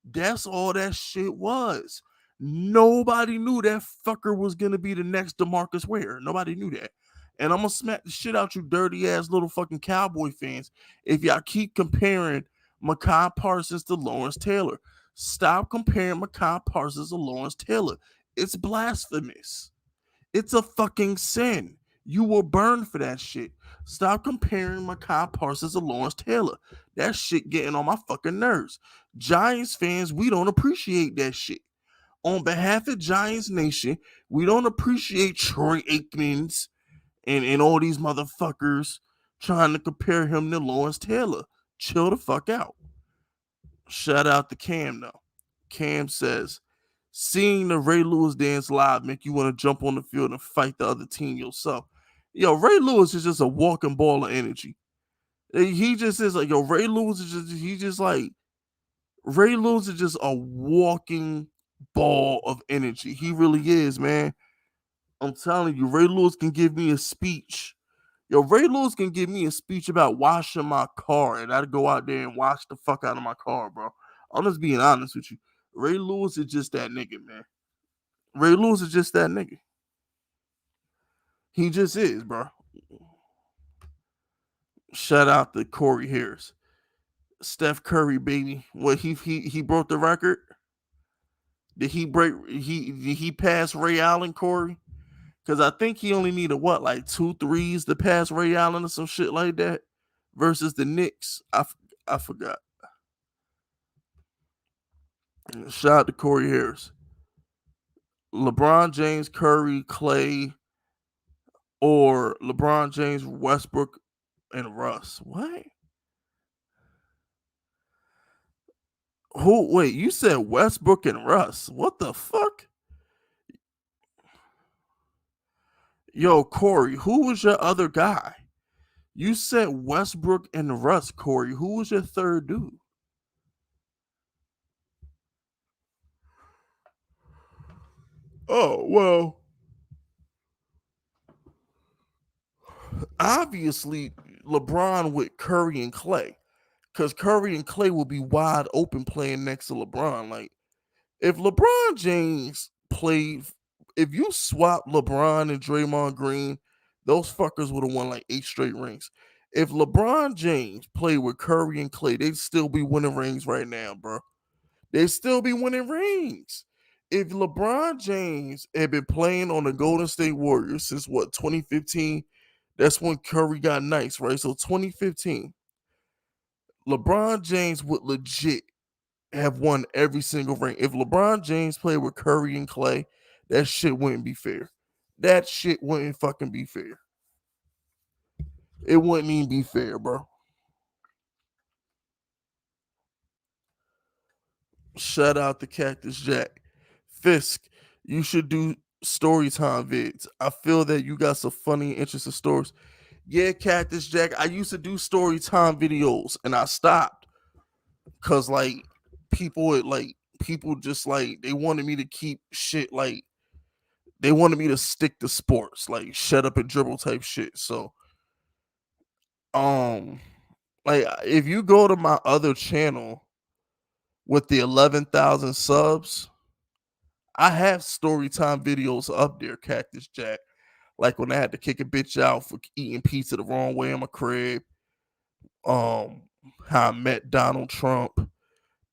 That's all that shit was. Nobody knew that fucker was gonna be the next DeMarcus Ware. Nobody knew that. And I'm gonna smack the shit out you dirty ass little fucking Cowboy fans if y'all keep comparing Micah Parsons to Lawrence Taylor. Stop comparing Micah Parsons to Lawrence Taylor. It's blasphemous. It's a fucking sin. You will burn for that shit. Stop comparing Micah Parsons to Lawrence Taylor. That shit getting on my fucking nerves. Giants fans, we don't appreciate that shit. On behalf of Giants Nation, we don't appreciate Troy Aikmans and all these motherfuckers trying to compare him to Lawrence Taylor. Chill the fuck out. Shout out to Cam though. Cam says, seeing the Ray Lewis dance live make you want to jump on the field and fight the other team yourself. Yo, Ray Lewis is just a walking ball of energy. He just is like, yo, Ray Lewis is Ray Lewis is just a walking ball of energy. He really is, man. I'm telling you, Ray Lewis can give me a speech. Yo, Ray Lewis can give me a speech about washing my car, and I'd go out there and wash the fuck out of my car, bro. I'm just being honest with you. Ray Lewis is just that nigga, man. Ray Lewis is just that nigga. He just is, bro. Shout out to Corey Harris. Steph Curry, baby. What he broke the record? Did he pass Ray Allen, Corey? Because I think he only needed what, like 2 threes to pass Ray Allen or some shit like that versus the Knicks. I forgot. Shout out to Corey Harris. LeBron James, Curry, Clay, or LeBron James, Westbrook, and Russ. What? Who? Wait, you said Westbrook and Russ. What the fuck? Yo, Corey, who was your other guy? You said Westbrook and Russ, Corey. Who was your third dude? Oh, well, obviously LeBron with Curry and Clay. Because Curry and Clay will be wide open playing next to LeBron. Like, if LeBron James played, if you swap LeBron and Draymond Green, those fuckers would have won like 8 straight rings. If LeBron James played with Curry and Clay, they'd still be winning rings right now, bro. They'd still be winning rings. If LeBron James had been playing on the Golden State Warriors since what, 2015, that's when Curry got nice, right? So 2015, LeBron James would legit have won every single ring. If LeBron James played with Curry and Clay, that shit wouldn't be fair. That shit wouldn't fucking be fair. It wouldn't even be fair, bro. Shout out to Cactus Jack. Fisk, you should do story time vids. I feel that you got some funny, interesting stories. Yeah, Cactus Jack, I used to do story time videos and I stopped because like people just like they wanted me to keep shit like they wanted me to stick to sports, like shut up and dribble type shit. So um like if you go to my other channel with the 11,000 subs, I have story time videos up there, Cactus Jack. Like when I had to kick a bitch out for eating pizza the wrong way in my crib. Um, how I met Donald Trump,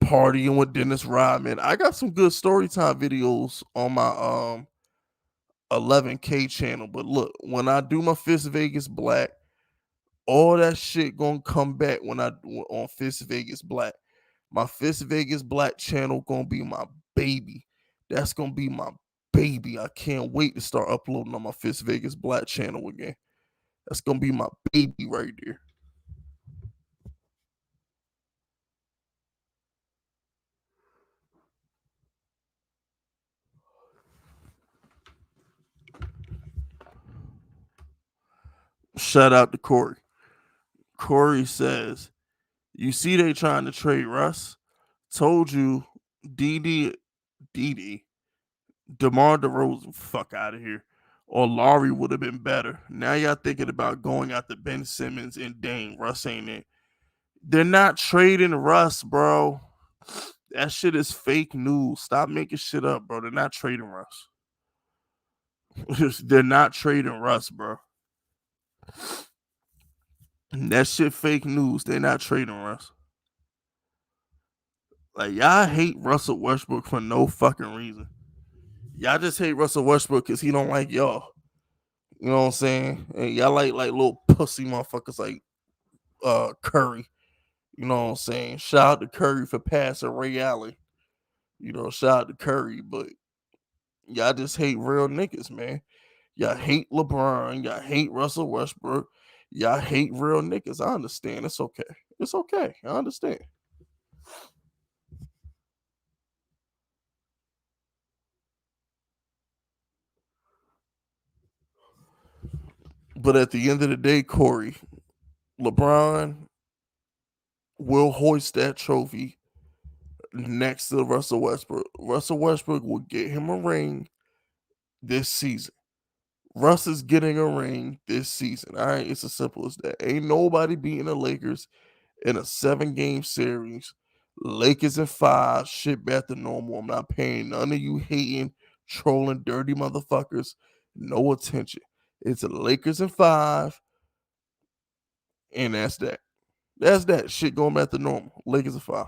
partying with Dennis Rodman. I got some good story time videos on my 11K channel. But look, when I do my Fist Vegas Black, all that shit gonna come back when I on Fist Vegas Black. My Fist Vegas Black channel gonna be my baby. That's gonna be my baby. I can't wait to start uploading on my Fist Vegas Black channel again. That's gonna be my baby right there. Shout out to Corey. Corey says, "You see, they trying to trade Russ. Told you, DD, DeMar DeRozan, fuck out of here, or Laurie would have been better. Now y'all thinking about going after Ben Simmons and Dame. Russ ain't it. They're not trading Russ, bro. That shit is fake news. Stop making shit up, bro. They're not trading Russ. They're not trading Russ, bro. That shit fake news. They're not trading Russ. Like y'all hate Russell Westbrook for no fucking reason. Y'all just hate Russell Westbrook because he don't like y'all. You know what I'm saying? And y'all like little pussy motherfuckers like Curry. You know what I'm saying? Shout out to Curry for passing Ray Allen. You know, shout out to Curry, but y'all just hate real niggas, man. Y'all hate LeBron. Y'all hate Russell Westbrook. Y'all hate real niggas. I understand. It's okay. It's okay. I understand. But at the end of the day, Corey, LeBron will hoist that trophy next to Russell Westbrook. Russell Westbrook will get him a ring this season. Russ is getting a ring this season. All right, it's as simple as that. Ain't nobody beating the Lakers in a 7-game series. Lakers in 5, shit back to normal. I'm not paying none of you hating, trolling, dirty motherfuckers no attention. It's the Lakers in 5, and that's that. That's that shit going back to normal. Lakers in 5.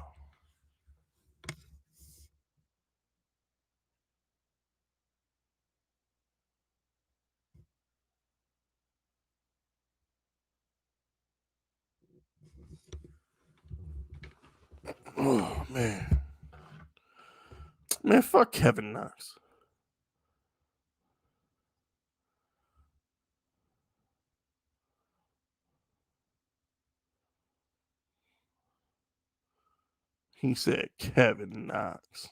Oh man, fuck Kevin Knox. He said Kevin Knox.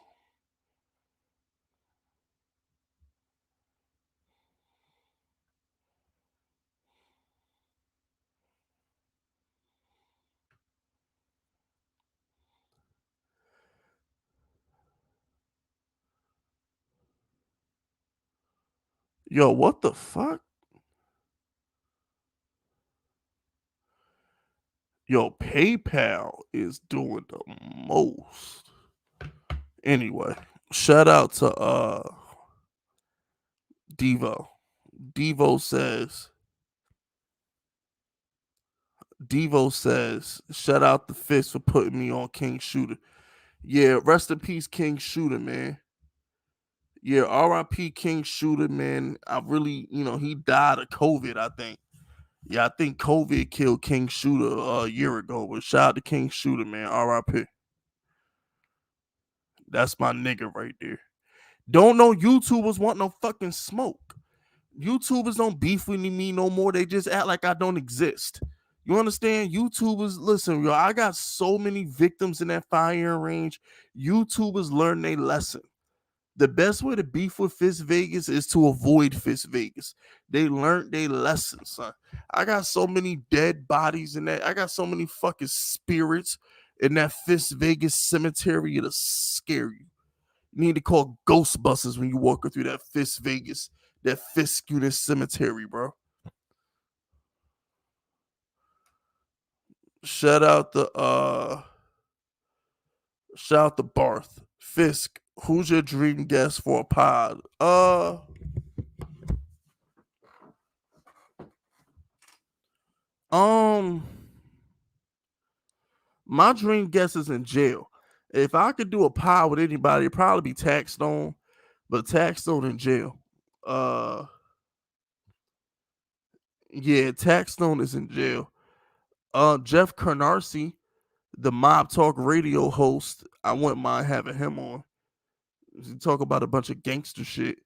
Yo, what the fuck? Yo, PayPal is doing the most. Anyway, shout out to Devo. Devo says Devo says, shout out to Fist for putting me on King Shooter. Yeah, rest in peace, King Shooter, man. Yeah, RIP King Shooter, man. I really, he died of COVID, I think. Yeah, I think COVID killed King Shooter a year ago. But shout out to King Shooter, man. RIP. That's my nigga right there. Don't know YouTubers want no fucking smoke. YouTubers don't beef with me no more. They just act like I don't exist. You understand? YouTubers, listen, yo, I got so many victims in that firing range. YouTubers learn their lesson. The best way to beef with Fist Vegas is to avoid Fist Vegas. They learned their lesson, son. I got so many dead bodies in that. I got so many fucking spirits in that Fist Vegas cemetery. It'll scare you. You need to call Ghostbusters when you walking through that Fist Vegas, that Fisk cemetery, bro. Shout out the shout out to Barth. Fisk, who's your dream guest for a pod? Um, my dream guest is in jail. If I could do a pod with anybody, it'd probably be Taxstone, but Taxstone in jail. Uh, yeah, Taxstone is in jail. Jeff Carnarcy, the Mob Talk radio host, I wouldn't mind having him on. He talk about a bunch of gangster shit.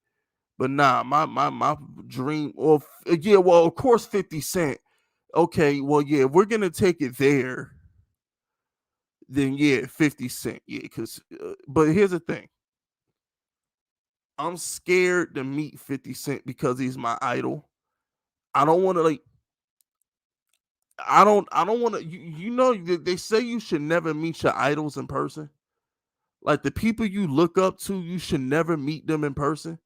But nah, my dream, or yeah, well, of course, 50 Cent. Okay, well, yeah, if we're gonna take it there, then yeah, 50 Cent, yeah, because. But here's the thing, I'm scared to meet 50 Cent because he's my idol. I don't want to like. I don't want to. You know, they say you should never meet your idols in person. Like the people you look up to, you should never meet them in person.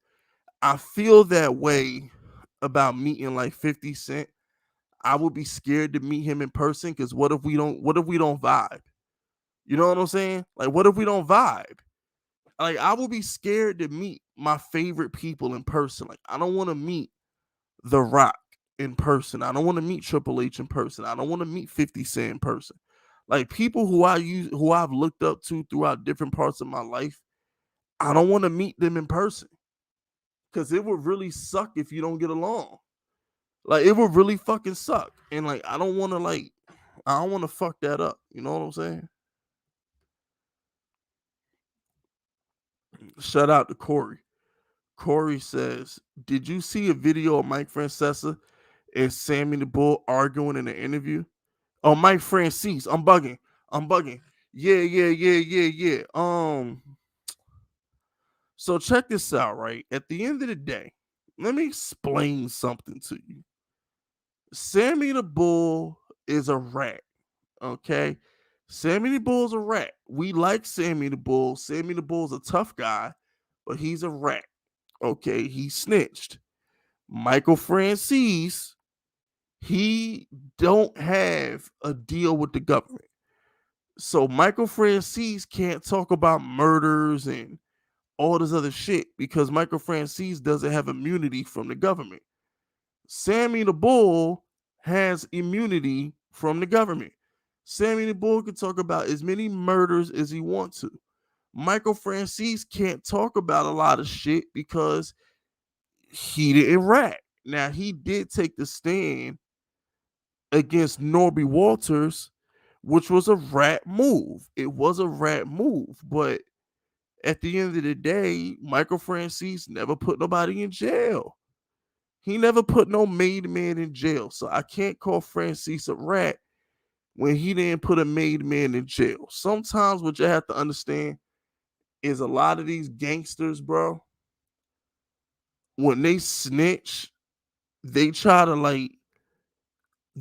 I feel that way about meeting like 50 Cent. I would be scared to meet him in person because what if we don't vibe? You know what I'm saying? Like what if we don't vibe? Like I would be scared to meet my favorite people in person. Like I don't want to meet The Rock in person. I don't want to meet Triple H in person. I don't want to meet 50 Cent in person. Like people who I've looked up to throughout different parts of my life, I don't want to meet them in person because it would really suck if you don't get along. Like it would really fucking suck. And like I don't want to fuck that up. You know what I'm saying? Shout out to Corey. Corey says, "Did you see a video of Mike Francesa and Sammy the Bull arguing in an interview?" Oh, Mike Francis. I'm bugging. I'm bugging. Yeah. So check this out, right? At the end of the day, let me explain something to you. Sammy the Bull is a rat. Okay. Sammy the Bull's a rat. We like Sammy the Bull. Sammy the Bull's a tough guy, but he's a rat. Okay. He snitched. Michael Francis, he don't have a deal with the government. So Michael Francis can't talk about murders and all this other shit because Michael Francis doesn't have immunity from the government. Sammy the Bull has immunity from the government. Sammy the Bull can talk about as many murders as he wants to. Michael Francis can't talk about a lot of shit because he didn't rat. Now he did take the stand against Norby Walters, which was a rat move. It was a rat move, but at the end of the day, Michael Francis never put nobody in jail. He never put no made man in jail. So I can't call Francis a rat when he didn't put a made man in jail. Sometimes what you have to understand is a lot of these gangsters, bro, when they snitch, they try to like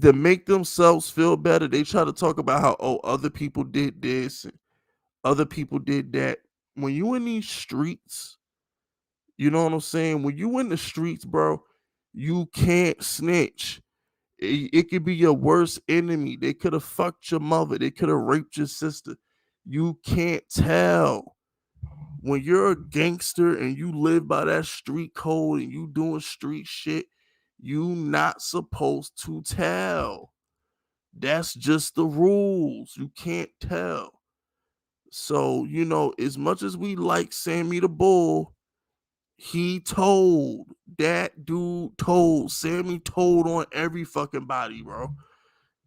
to make themselves feel better. They try to talk about how other people did this and other people did that. When you in these streets, you know what I'm saying? When you in the streets, bro, you can't snitch. It could be your worst enemy. They could have fucked your mother. They could have raped your sister. You can't tell. When you're a gangster and you live by that street code and you doing street shit, you not supposed to tell. That's just the rules. You can't tell. So, as much as we like Sammy the Bull, he told that dude told Sammy told on every fucking body, bro.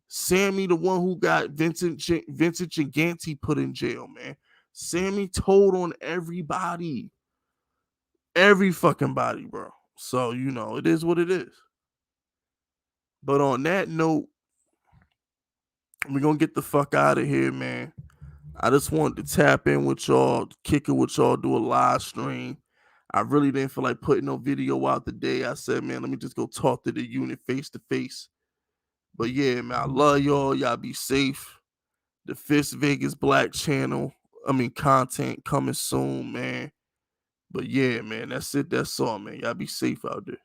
Sammy, the one who got Vincent Gigante put in jail, man. Sammy told on every fucking body, bro. So it is what it is. But on that note, We're gonna get the fuck out of here, man. I just wanted to tap in with y'all, kick it with y'all, do a live stream. I really didn't feel like putting no video out today. I said, man, let me just go talk to the unit face to face. But yeah, man, I love y'all. Y'all be safe. The Fist Vegas Black channel, content coming soon, man. But yeah, man, that's it. That's all, man. Y'all be safe out there.